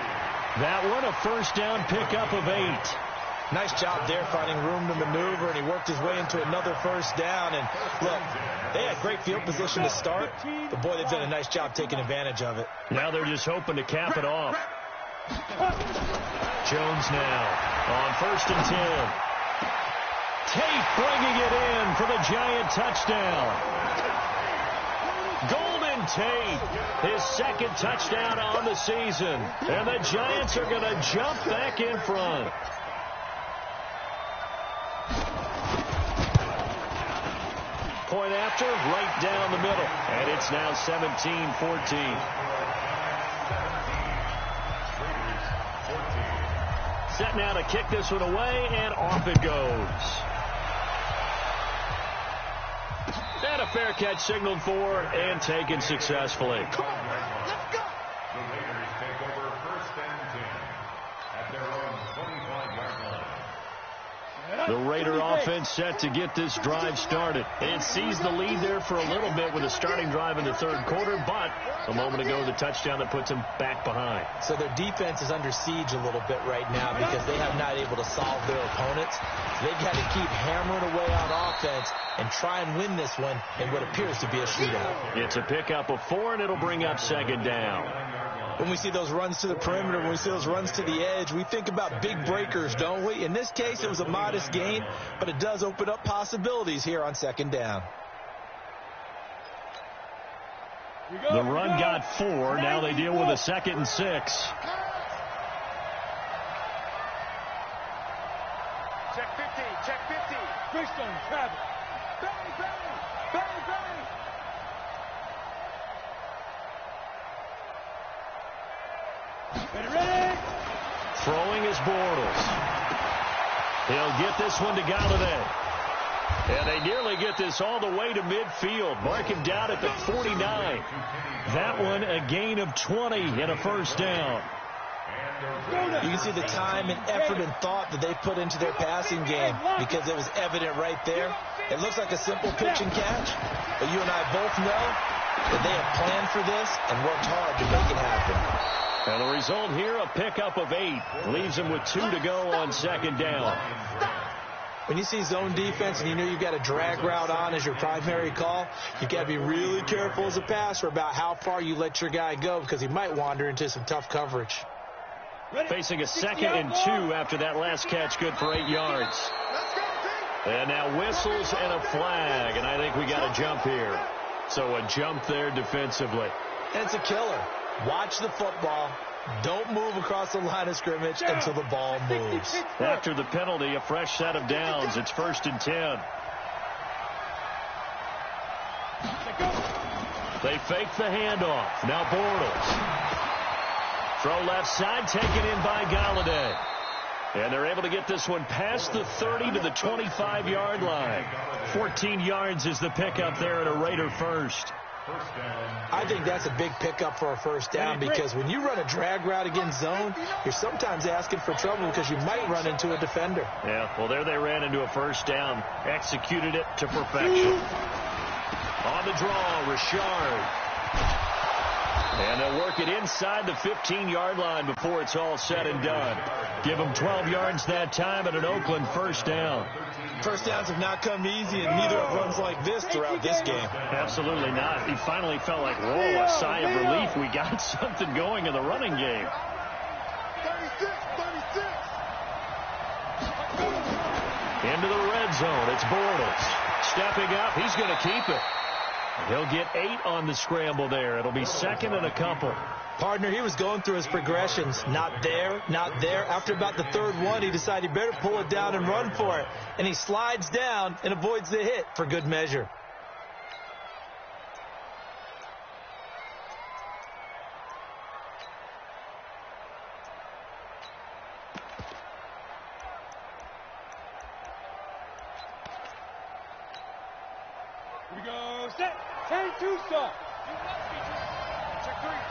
That one, a 1st down pickup of 8. Nice job there finding room to maneuver, and he worked his way into another 1st down. And look, they had great field position to start, but boy, they've done a nice job taking advantage of it. Now they're just hoping to cap it off. Jones now on 1st and 10. Tate bringing it in for the Giant touchdown. Golden Tate, his 2nd touchdown on the season. And the Giants are going to jump back in front. Point after, right down the middle. And it's now 17-14. Set now to kick this one away, and off it goes. And a fair catch signaled for and taken successfully. Come on, let's go. The Raiders take over 1st and 10 at their own 25-yard line. The Raider offense set to get this drive started. It seized the lead there for a little bit with a starting drive in the third quarter, but a moment ago the touchdown that puts them back behind. So their defense is under siege a little bit right now because they have not able to solve their opponents. They've got to keep hammering away on offense and try and win this one in what appears to be a shootout. It's a pickup of 4, and it'll bring up second down. When we see those runs to the perimeter, when we see those runs to the edge, we think about big breakers, don't we? In this case, it was a modest gain, but it does open up possibilities here on second down. The run got 4. Now they deal with a 2nd and 6. Check 15, check 15. Christian, Travis. Bang, bang, bang, bang. Ready? Throwing is Bortles. He'll get this one to Galladay. And they nearly get this all the way to midfield. Mark him down at the 49. That one a gain of 20 and a first down. You can see the time and effort and thought that they put into their passing game because it was evident right there. It looks like a simple pitch and catch, but you and I both know that they have planned for this and worked hard to make it happen. And the result here, a pickup of 8. Leaves them with 2 to go on second down. When you see zone defense and you know you've got a drag route on as your primary call, you've got to be really careful as a passer about how far you let your guy go because he might wander into some tough coverage. Facing a 2nd and 2 after that last catch, good for 8 yards. And now whistles and a flag, and I think we got a jump here. So a jump there defensively. And it's a killer. Watch the football. Don't move across the line of scrimmage until the ball moves. After the penalty, a fresh set of downs. It's 1st and 10. They fake the handoff. Now Bortles. Throw left side, taken in by Galladay. And they're able to get this one past the 30 to the 25-yard line. 14 yards is the pickup there at a Raider first. I think that's a big pickup for a first down because when you run a drag route against zone, you're sometimes asking for trouble because you might run into a defender. Yeah, well, there they ran into a first down. Executed it to perfection. On the draw, Richard. And they'll work it inside the 15-yard line before it's all said and done. Give them 12 yards that time and an Oakland first down. First downs have not come easy, and neither have runs like this throughout this game. Absolutely not. He finally felt like, whoa, a sigh of relief. We got something going in the running game. 36. Into the red zone. It's Bortles. Stepping up. He's going to keep it. He'll get 8 on the scramble there. It'll be 2nd and a couple. Partner, he was going through his progressions. Not there, not there. After about the 3rd one, he decided he better pull it down and run for it. And he slides down and avoids the hit for good measure. Here we go. Set. 10-2 stop.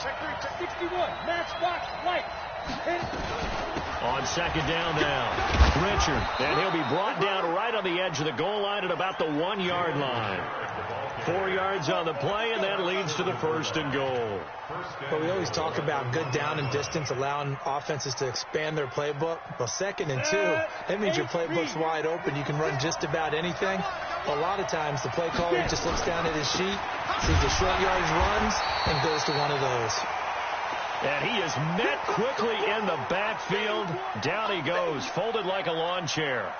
Check 3. 61. Matchbox light. On second down now, Richard. And he'll be brought down right on the edge of the goal line at about the 1-yard line. 4 yards on the play, and that leads to the 1st and goal. But we always talk about good down and distance, allowing offenses to expand their playbook. Well, 2nd and 2, that means your playbook's wide open. You can run just about anything. A lot of times, the play caller just looks down at his sheet, sees the short yardage runs, and goes to one of those. And he is met quickly in the backfield. Down he goes, folded like a lawn chair.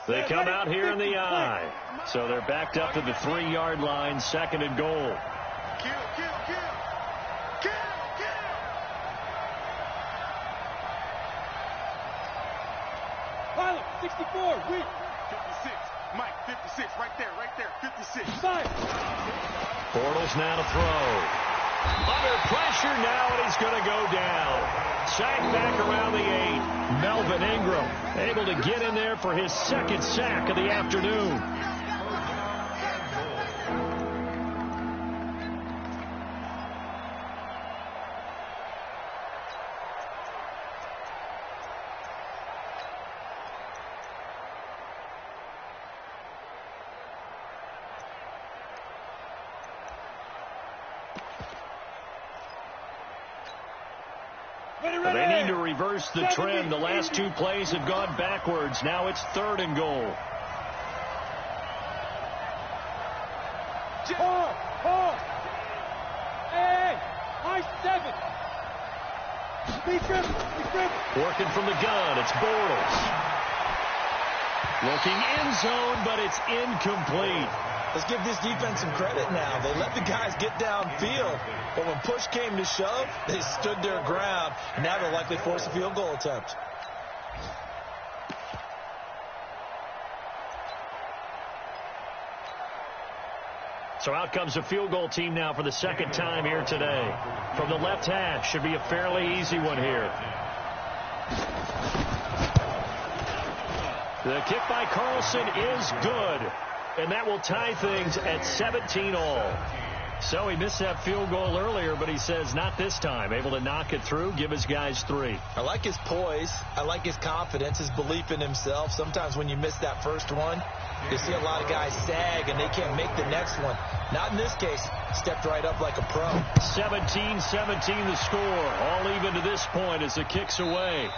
They come out here in the eye. So they're backed up to the 3-yard line, 2nd and goal. Kill. Pilot, 64. Weak. 56. Mike, 56. Right there. 56. Fire. Bortles now to throw. Under pressure now, and he's going to go down. Sacked back around the 8. Melvin Ingram able to get in there for his 2nd sack of the afternoon. They need to reverse the trend. The last two plays have gone backwards. Now it's 3rd and goal. Paul. Hey, high 7. Be careful. Working from the gun, it's Bortles. Looking in zone, but it's incomplete. Let's give this defense some credit now. They let the guys get downfield, but when push came to shove, they stood their ground, and now they'll likely force a field goal attempt. So out comes a field goal team now for the second time here today. From the left hash, should be a fairly easy one here. The kick by Carlson is good. And that will tie things at 17 all. So he missed that field goal earlier, but he says not this time. Able to knock it through, give his guys 3. I like his poise. I like his confidence, his belief in himself. Sometimes when you miss that first one, you see a lot of guys sag and they can't make the next one. Not in this case. Stepped right up like a pro. 17-17 the score. All even to this point as the kick's away.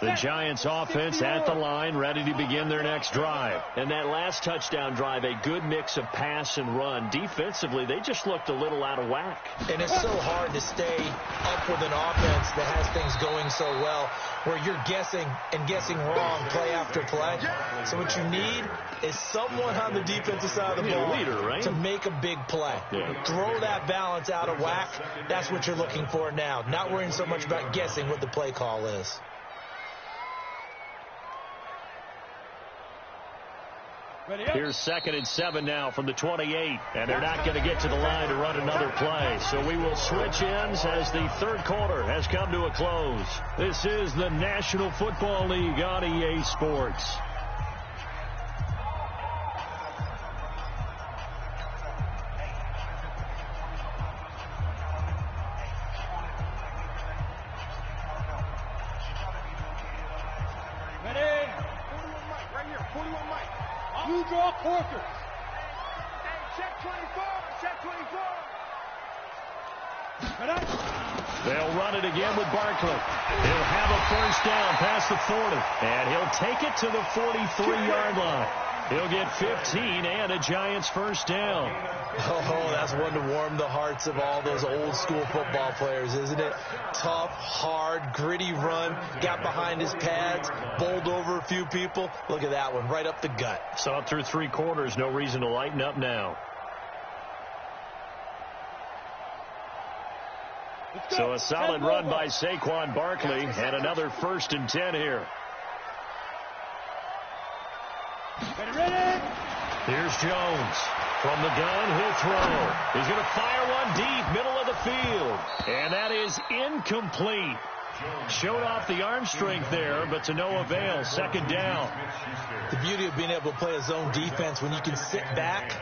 The Giants offense at the line, ready to begin their next drive. And that last touchdown drive, a good mix of pass and run. Defensively, they just looked a little out of whack. And it's so hard to stay up with an offense that has things going so well, where you're guessing and guessing wrong play after play. So what you need is someone on the defensive side of the ball leader, right? to make a big play. Yeah. Throw that balance out of whack. That's what you're looking for now. Not worrying so much about guessing what the play call is. Here's 2nd and 7 now from the 28, and they're not going to get to the line to run another play. So we will switch ends as the 3rd quarter has come to a close. This is the National Football League on EA Sports. You draw Corker. Hey, check 24. Check 24. They'll run it again with Barkley. He'll have a first down past the 40. And he'll take it to the 43-yard line. He'll get 15 and a Giants first down. Oh, that's one to warm the hearts of all those old school football players, isn't it? Tough, hard, gritty run. Got behind his pads, bowled over a few people. Look at that one, right up the gut. So up through 3 quarters, no reason to lighten up now. So a solid run by Saquon Barkley and another 1st and 10 here. Here's Jones. From the gun, he'll throw. He's going to fire one deep, middle of the field. And that is incomplete. Showed off the arm strength there, but to no avail. 2nd down. The beauty of being able to play a zone defense when you can sit back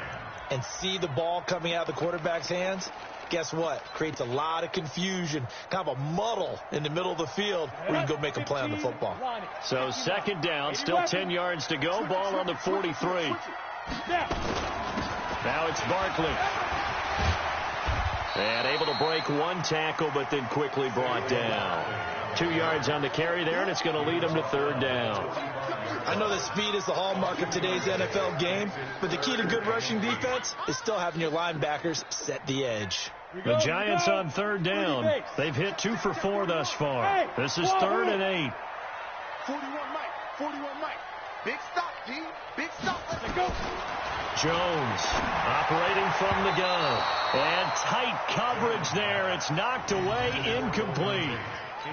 and see the ball coming out of the quarterback's hands, guess what? Creates a lot of confusion, kind of a muddle in the middle of the field where you can go make a play on the football. So 2nd down, still 10 yards to go. Ball on the 43. Now it's Barkley. And able to break 1 tackle, but then quickly brought down. 2 yards on the carry there, and it's going to lead him to 3rd down. I know that speed is the hallmark of today's NFL game, but the key to good rushing defense is still having your linebackers set the edge. The Giants on 3rd down. They've hit 2 for 4 thus far. This is 3rd and 8. 41 Mike. 41 Mike. Big stop, G. Big stop. Let's go. Jones operating from the gun. And tight coverage there. It's knocked away, incomplete.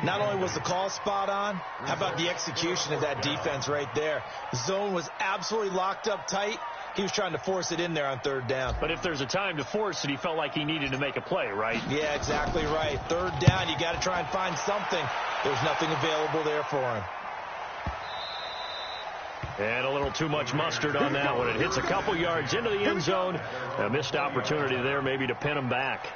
Not only was the call spot on, how about the execution of that defense right there? The zone was absolutely locked up tight. He was trying to force it in there on 3rd down. But if there's a time to force it, he felt like he needed to make a play, right? Yeah, exactly right. 3rd down, you got to try and find something. There's nothing available there for him. And a little too much mustard on that one. It hits a couple yards into the end zone. A missed opportunity there maybe to pin them back.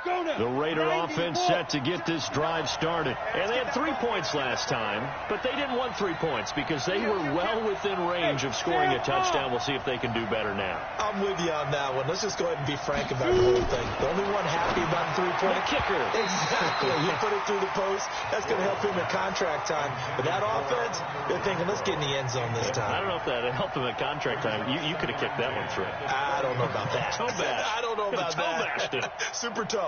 The Raider offense set to get this drive started. And they had 3 points last time, but they didn't want 3 points because they were well within range of scoring a touchdown. We'll see if they can do better now. I'm with you on that one. Let's just go ahead and be frank about the whole thing. The only one happy about the 3-point kicker. Exactly. You put it through the post. That's going to help him in contract time. But that offense, they're thinking, let's get in the end zone this time. I don't know if that helped him in contract time. You could have kicked that one through. I don't know about that. Toe bash. I don't know about toe bashed it. Super toe.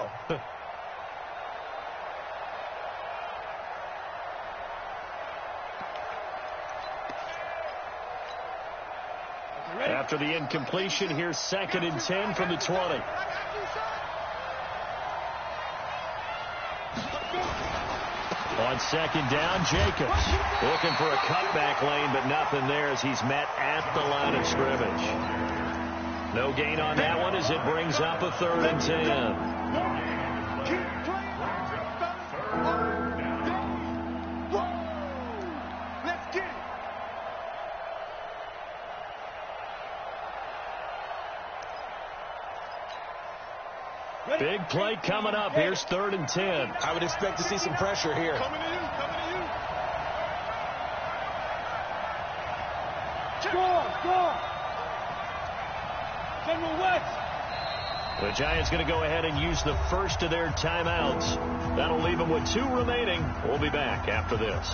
After the incompletion, here's 2nd and 10 from the 20. On 2nd down, Jacobs looking for a cutback lane, but nothing there as he's met at the line of scrimmage. No gain on that one as it brings up a 3rd and 10. Big play coming up. Here's 3rd and 10. I would expect to see some pressure here. Coming to you. Score. General West. The Giants going to go ahead and use the first of their timeouts. That'll leave them with 2 remaining. We'll be back after this.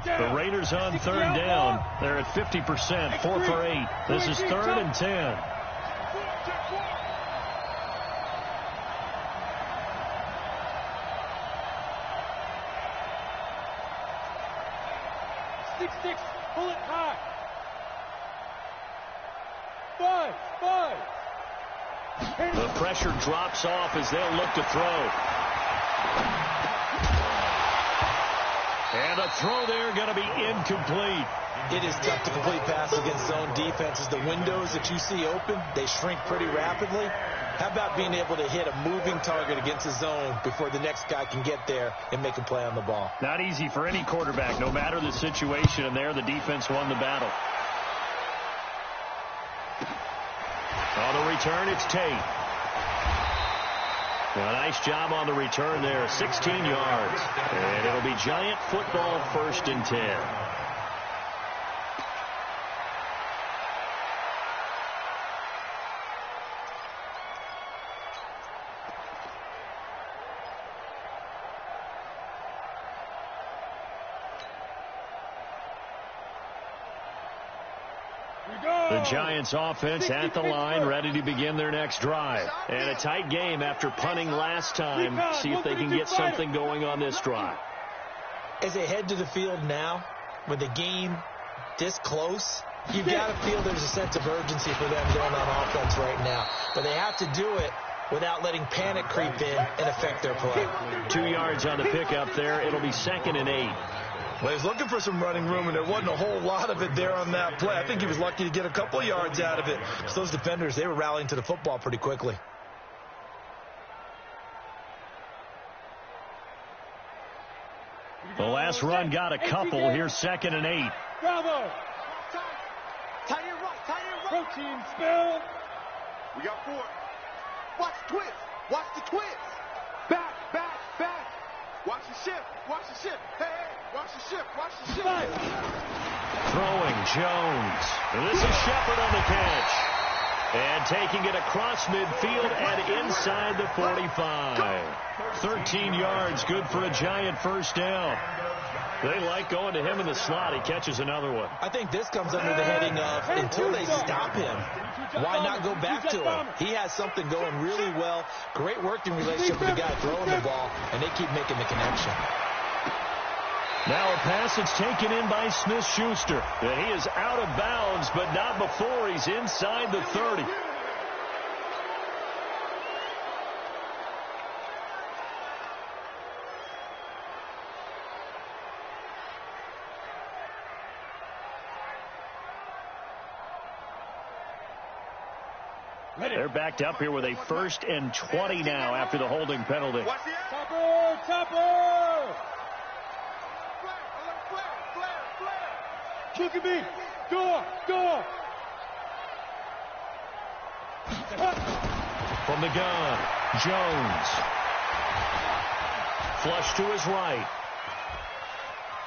The Raiders on 3rd down. They're at 50%, 4 for 8. This is 3rd and 10. Six. Pull it high. 5. The pressure drops off as they'll look to throw. And a throw there going to be incomplete. It is tough to complete passes against zone defenses. The windows that you see open, they shrink pretty rapidly. How about being able to hit a moving target against a zone before the next guy can get there and make a play on the ball? Not easy for any quarterback, no matter the situation. And there, the defense won the battle. On the return, it's Tate. A nice job on the return there, 16 yards. And it'll be Giant football, 1st and 10. The Giants offense at the line, ready to begin their next drive. And a tight game after punting last time. See if they can get something going on this drive. As they head to the field now, with the game this close, you've got to feel there's a sense of urgency for them going on offense right now. But they have to do it without letting panic creep in and affect their play. 2 yards on the pickup there. It'll be 2nd and 8. Well, he was looking for some running room, and there wasn't a whole lot of it there on that play. I think he was lucky to get a couple yards out of it. Because those defenders, they were rallying to the football pretty quickly. The last run got a couple. Here's 2nd and 8. Bravo. Tie in right. Protein spill. We got 4. Watch the twist. Back. Watch the shift. Hey, watch the shift. Throwing Jones. And this is Shepard on the catch. And taking it across midfield and inside the 45. 13 yards, good for a Giant 1st down. They like going to him in the slot. He catches another one. I think this comes under the heading of, until they stop him, why not go back to him? He has something going really well. Great working relationship with the guy throwing the ball, and they keep making the connection. Now a pass that's taken in by Smith-Schuster. And he is out of bounds, but not before he's inside the 30. They're backed up here with a 1st and 20 now after the holding penalty. Topper! Topper! Look at me! Door! Door! From the gun, Jones. Flush to his right.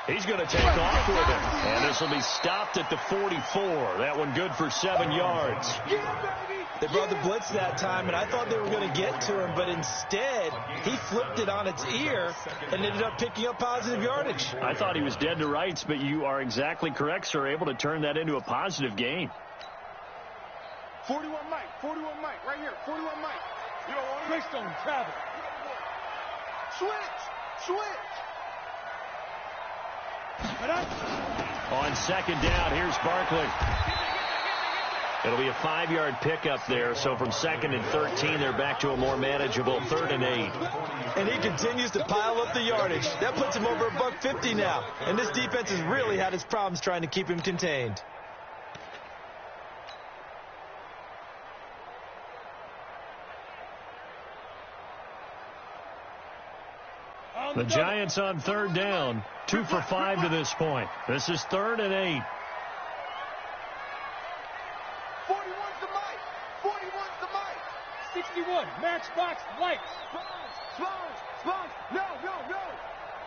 He's going to take off with it. And this will be stopped at the 44. That one good for 7 yards. They brought the blitz that time, and I thought they were going to get to him, but instead, he flipped it on its ear and ended up picking up positive yardage. I thought he was dead to rights, but you are exactly correct, sir. Able to turn that into a positive gain. 41 Mike, 41 Mike, right here, 41 Mike. You don't want it? Greystone, travel. Switch! On 2nd down, here's Barkley. It'll be a 5-yard pickup there. So from 2nd and 13, they're back to a more manageable 3rd and 8. And he continues to pile up the yardage. That puts him over $150 now. And this defense has really had its problems trying to keep him contained. The Giants on 3rd down, 2 for 5 to this point. This is 3rd and 8. 41's the Mike. 41's the Mike. 61, matchbox lights. Sloans. No.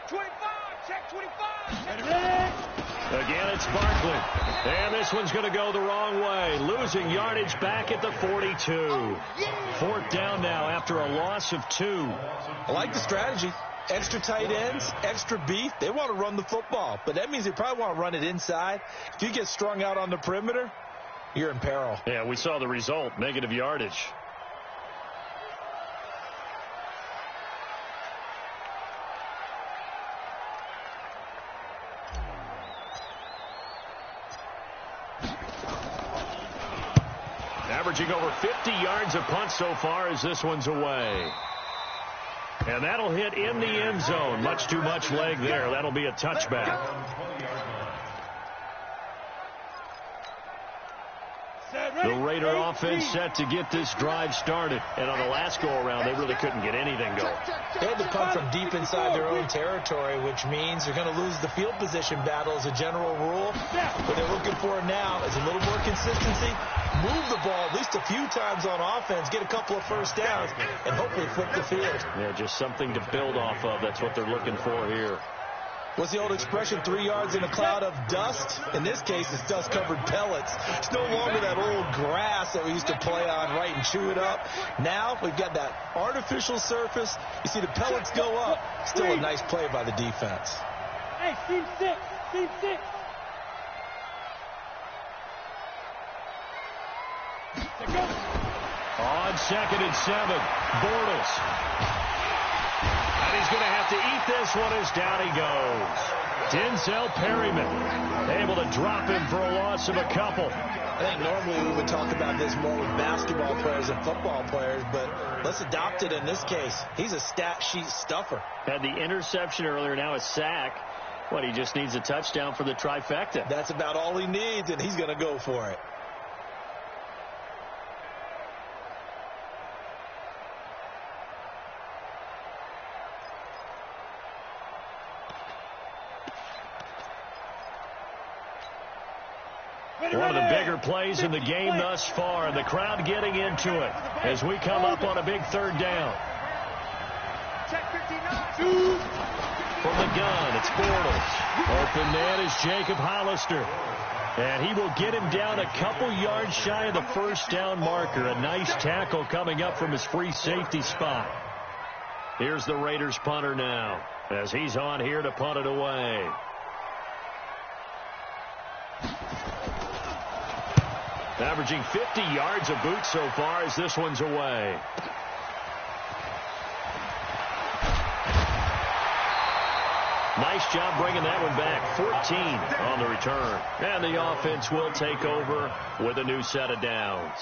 25, check 25. Again, it's Barkley. And this one's going to go the wrong way. Losing yardage back at the 42. 4th down now after a loss of 2. I like the strategy. Extra tight ends, extra beef. They want to run the football, but that means they probably want to run it inside. If you get strung out on the perimeter, you're in peril. Yeah, we saw the result, negative yardage. Averaging over 50 yards a punt so far as this one's away. And that'll hit in the end zone. Much too much leg there. That'll be a touchback. The Raider offense set to get this drive started. And on the last go-around, they really couldn't get anything going. They had to punt from deep inside their own territory, which means they're going to lose the field position battle as a general rule. What they're looking for now is a little more consistency. Move the ball at least a few times on offense, get a couple of first downs, and hopefully flip the field. Yeah, just something to build off of. That's what they're looking for here. What's the old expression, 3 yards in a cloud of dust? In this case, it's dust-covered pellets. It's no longer that old grass that we used to play on, right, and chew it up. Now we've got that artificial surface. You see the pellets go up. Still a nice play by the defense. Hey, team 6. On 2nd and 7, Bortles. And he's going to have to eat this one as down he goes. Denzel Perryman able to drop him for a loss of a couple. I think normally we would talk about this more with basketball players and football players, but let's adopt it in this case. He's a stat sheet stuffer. Had the interception earlier, now a sack. He just needs a touchdown for the trifecta. That's about all he needs, and he's going to go for it. One of the bigger plays in the game thus far, and the crowd getting into it as we come up on a big 3rd down. From the gun, it's Bortles. Open man is Jacob Hollister. And he will get him down a couple yards shy of the first down marker. A nice tackle coming up from his free safety spot. Here's the Raiders punter now as he's on here to punt it away. Averaging 50 yards a boot so far as this one's away. Nice job bringing that one back. 14 on the return. And the offense will take over with a new set of downs.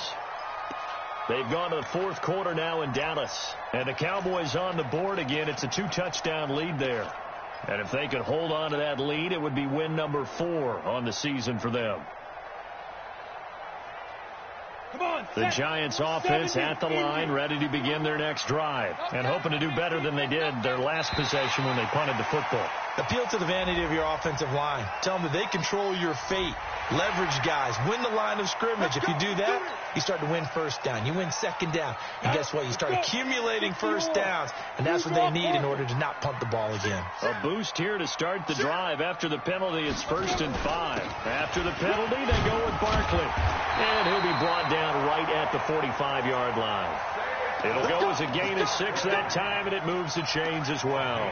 They've gone to the 4th quarter now in Dallas. And the Cowboys on the board again. It's a 2-touchdown lead there. And if they could hold on to that lead, it would be win number 4 on the season for them. Come on, The Giants offense at the line, ready to begin their next drive, and hoping to do better than they did their last possession when they punted the football. Appeal to the vanity of your offensive line. Tell them that they control your fate. Leverage guys. Win the line of scrimmage. If you do that, you start to win first down. You win second down. And guess what? You start accumulating first downs. And that's what they need in order to not punt the ball again. A boost here to start the drive. After the penalty, it's 1st and 5. After the penalty, they go with Barkley. And he'll be brought down right at the 45-yard line. It'll go as a gain of 6 that time, and it moves the chains as well.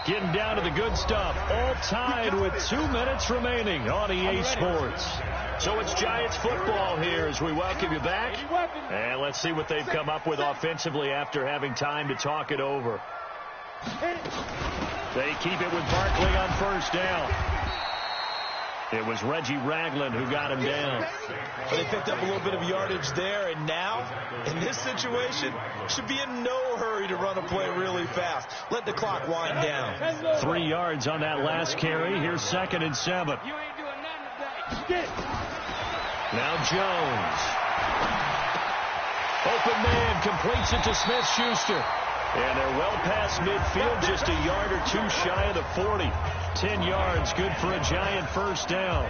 Getting down to the good stuff. All tied with 2 minutes remaining on EA Sports. So it's Giants football here as we welcome you back. And let's see what they've come up with offensively after having time to talk it over. They keep it with Barkley on 1st down. It was Reggie Ragland who got him down. But they picked up a little bit of yardage there, and now, in this situation, should be in no hurry to run a play really fast. Let the clock wind down. 3 yards on that last carry. Here's 2nd and 7. You ain't doing nothing today. Now Jones. Open man, completes it to Smith-Schuster. And they're well past midfield, just a yard or 2 shy of the 40. 10 yards, good for a Giant 1st down.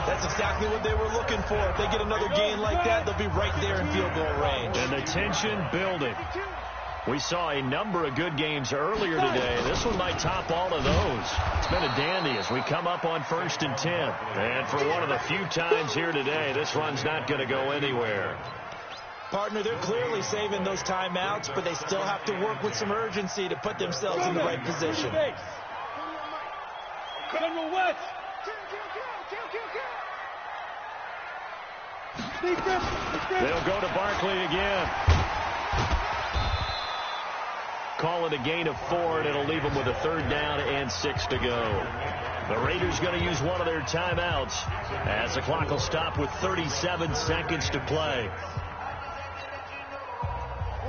That's exactly what they were looking for. If they get another gain like that, they'll be right there in field goal range. And the tension building. We saw a number of good games earlier today. This one might top all of those. It's been a dandy as we come up on 1st and 10. And for one of the few times here today, this run's not going to go anywhere. Partner, they're clearly saving those timeouts, but they still have to work with some urgency to put themselves in the right position. General West. They'll go to Barkley again. Call it a gain of 4, and it'll leave them with a 3rd down and 6 to go. The Raiders going to use one of their timeouts as the clock will stop with 37 seconds to play.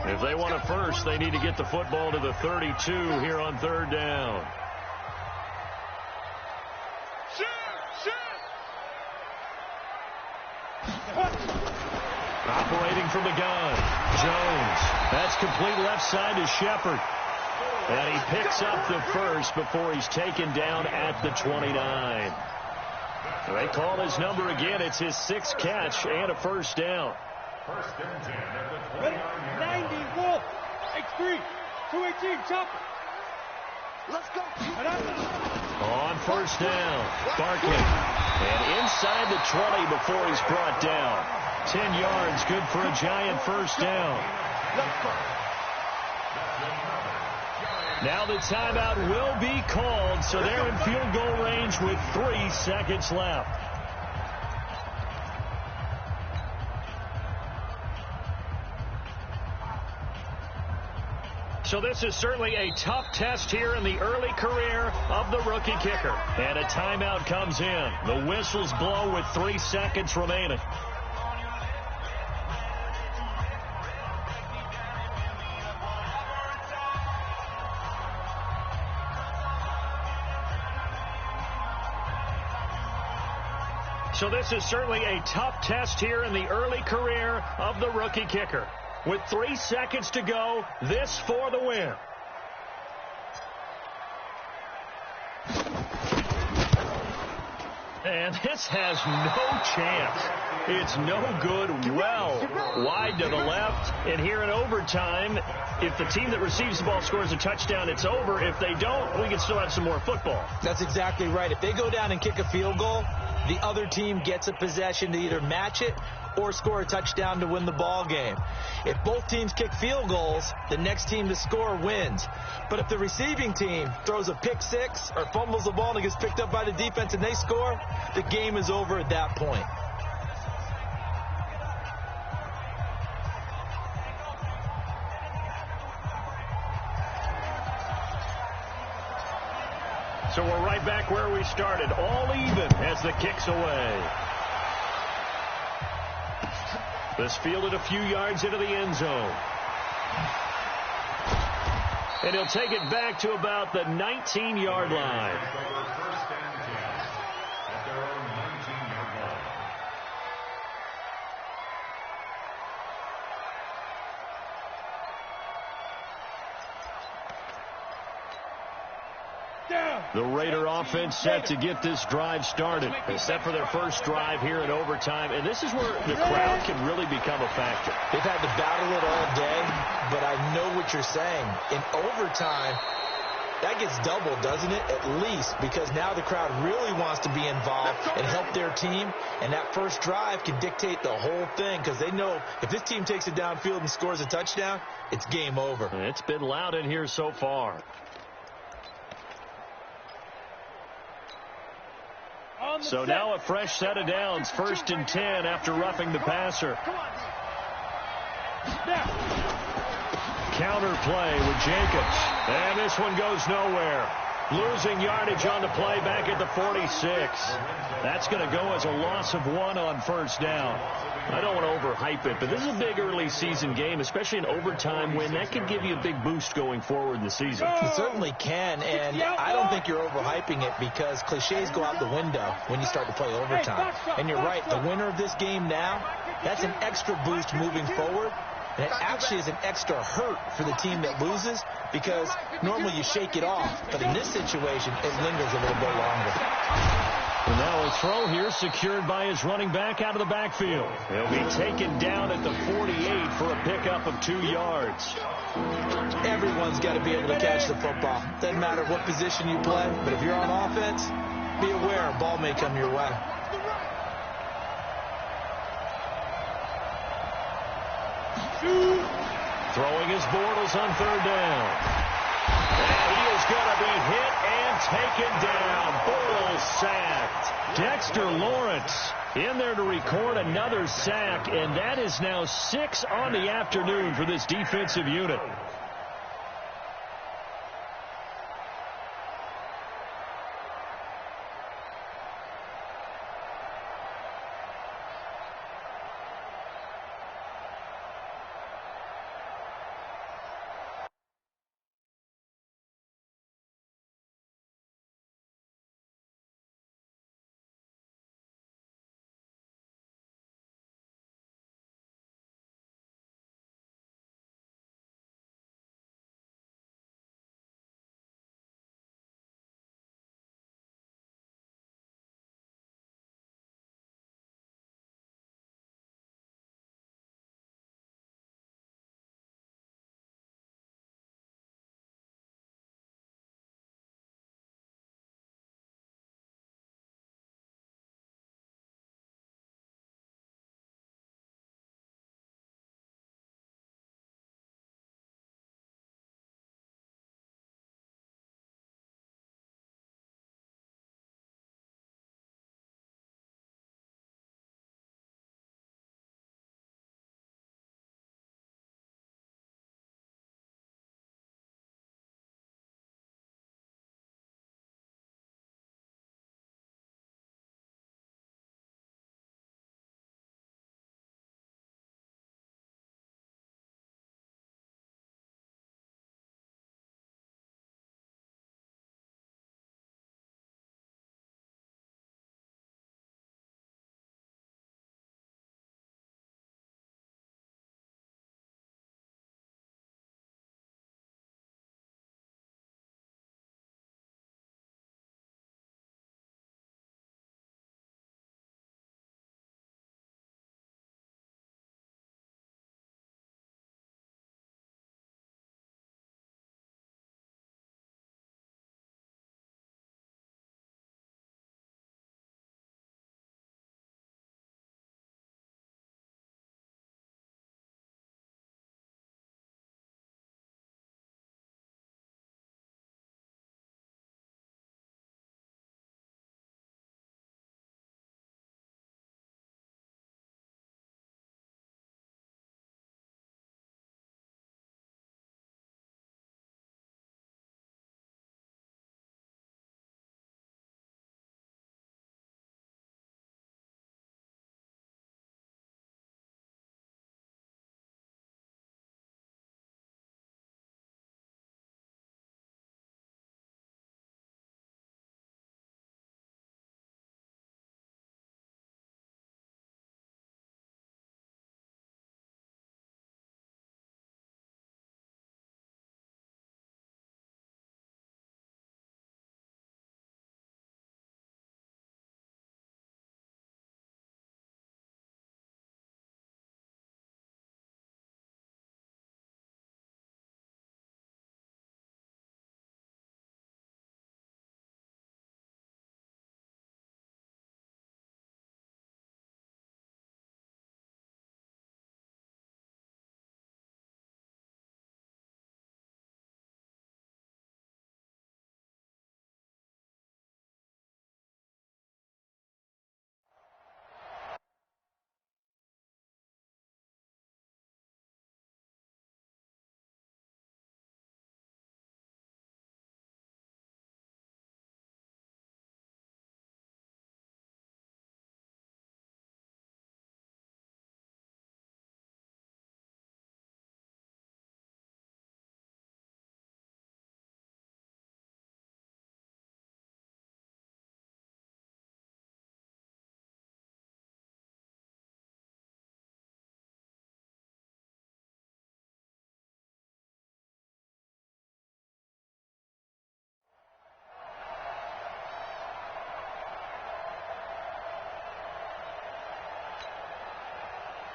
If they want a first, they need to get the football to the 32 here on 3rd down. Operating from the gun, Jones. That's complete left side to Shepard. And he picks up the first before he's taken down at the 29. They call his number again. It's his 6th catch and a 1st down. 1st and 10 at the 90, Wolf. X3, 218, chopper. Let's go. On 1st down, Barkley. And inside the 20 before he's brought down. 10 yards, good for a Giant 1st down. Now the timeout will be called, so they're in field goal range with 3 seconds left. So this is certainly a tough test here in the early career of the rookie kicker. And a timeout comes in. The whistles blow with 3 seconds remaining. So this is certainly a tough test here in the early career of the rookie kicker. With 3 seconds to go, this for the win. And this has no chance. It's no good. Well wide to the left. And here in overtime, if the team that receives the ball scores a touchdown, it's over. If they don't, we can still have some more football. That's exactly right. If they go down and kick a field goal, the other team gets a possession to either match it or score a touchdown to win the ball game. If both teams kick field goals, the next team to score wins. But if the receiving team throws a pick 6 or fumbles the ball and it gets picked up by the defense and they score, the game is over at that point. So we're right back where we started, all even as the kick's away. This fielded a few yards into the end zone. And he'll take it back to about the 19-yard line. The Raider offense set to get this drive started. They're set for their first drive here in overtime, and this is where the crowd can really become a factor. They've had to battle it all day, but I know what you're saying. In overtime, that gets doubled, doesn't it? At least, because now the crowd really wants to be involved and help their team, and that first drive can dictate the whole thing because they know if this team takes it downfield and scores a touchdown, it's game over. It's been loud in here so far. So now a fresh set of downs, 1st and 10 after roughing the passer. Counter play with Jacobs. And this one goes nowhere. Losing yardage on the play back at the 46. That's going to go as a loss of 1 on 1st down. I don't want to overhype it, but this is a big early season game, especially an overtime win. That could give you a big boost going forward in the season. It certainly can, and I don't think you're overhyping it because cliches go out the window when you start to play overtime. And you're right, the winner of this game now, that's an extra boost moving forward. And it actually is an extra hurt for the team that loses because normally you shake it off. But in this situation, it lingers a little bit longer. And now a throw here secured by his running back out of the backfield. He'll be taken down at the 48 for a pickup of 2 yards. Everyone's got to be able to catch the football. Doesn't matter what position you play, but if you're on offense, be aware a ball may come your way. Throwing his Bortles on 3rd down. And he is going to be hit and taken down. Bortles sacked. Dexter Lawrence in there to record another sack, and that is now 6 on the afternoon for this defensive unit.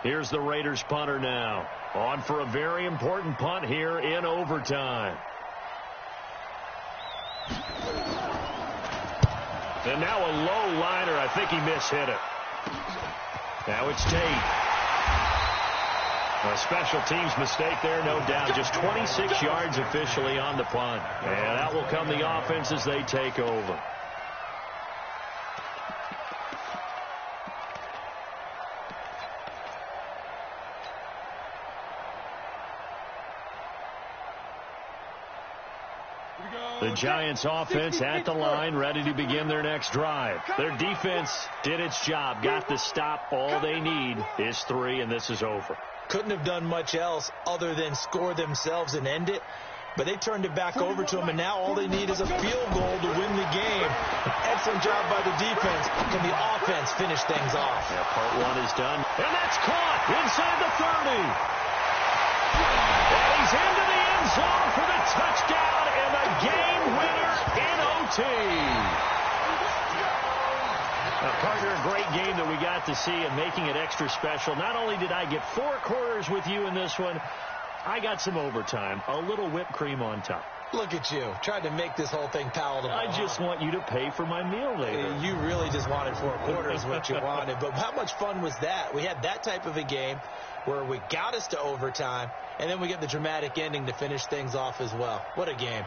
Here's the Raiders punter now. On for a very important punt here in overtime. And now a low liner. I think he mishit it. Now it's Tate. A special teams mistake there, no doubt. Just 26 yards officially on the punt. And out will come the offense as they take over. The Giants offense at the line, ready to begin their next drive. Their defense did its job, got the stop. All they need is 3, and this is over. Couldn't have done much else other than score themselves and end it. But they turned it back over to them, and now all they need is a field goal to win the game. Excellent job by the defense. Can the offense finish things off? Yeah, part 1 is done. And that's caught inside the 30. And he's into the end zone for the touchdown and the game winner in OT. Now, partner, a great game that we got to see and making it extra special. Not only did I get 4 quarters with you in this one, I got some overtime, a little whipped cream on top. Look at you, tried to make this whole thing palatable. I just want you to pay for my meal later. You really just wanted 4 quarters, what you wanted. But how much fun was that? We had that type of a game where we got us to overtime, and then we get the dramatic ending to finish things off as well. What a game.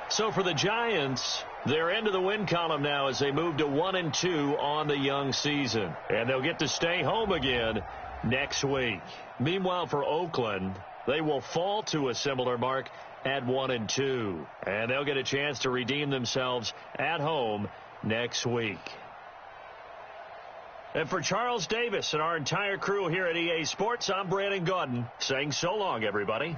So for the Giants, they're into the win column now as they move to 1-2 on the young season. And they'll get to stay home again next week. Meanwhile, for Oakland, they will fall to a similar mark at 1-2. And they'll get a chance to redeem themselves at home next week. And for Charles Davis and our entire crew here at EA Sports, I'm Brandon Gaudin saying so long, everybody.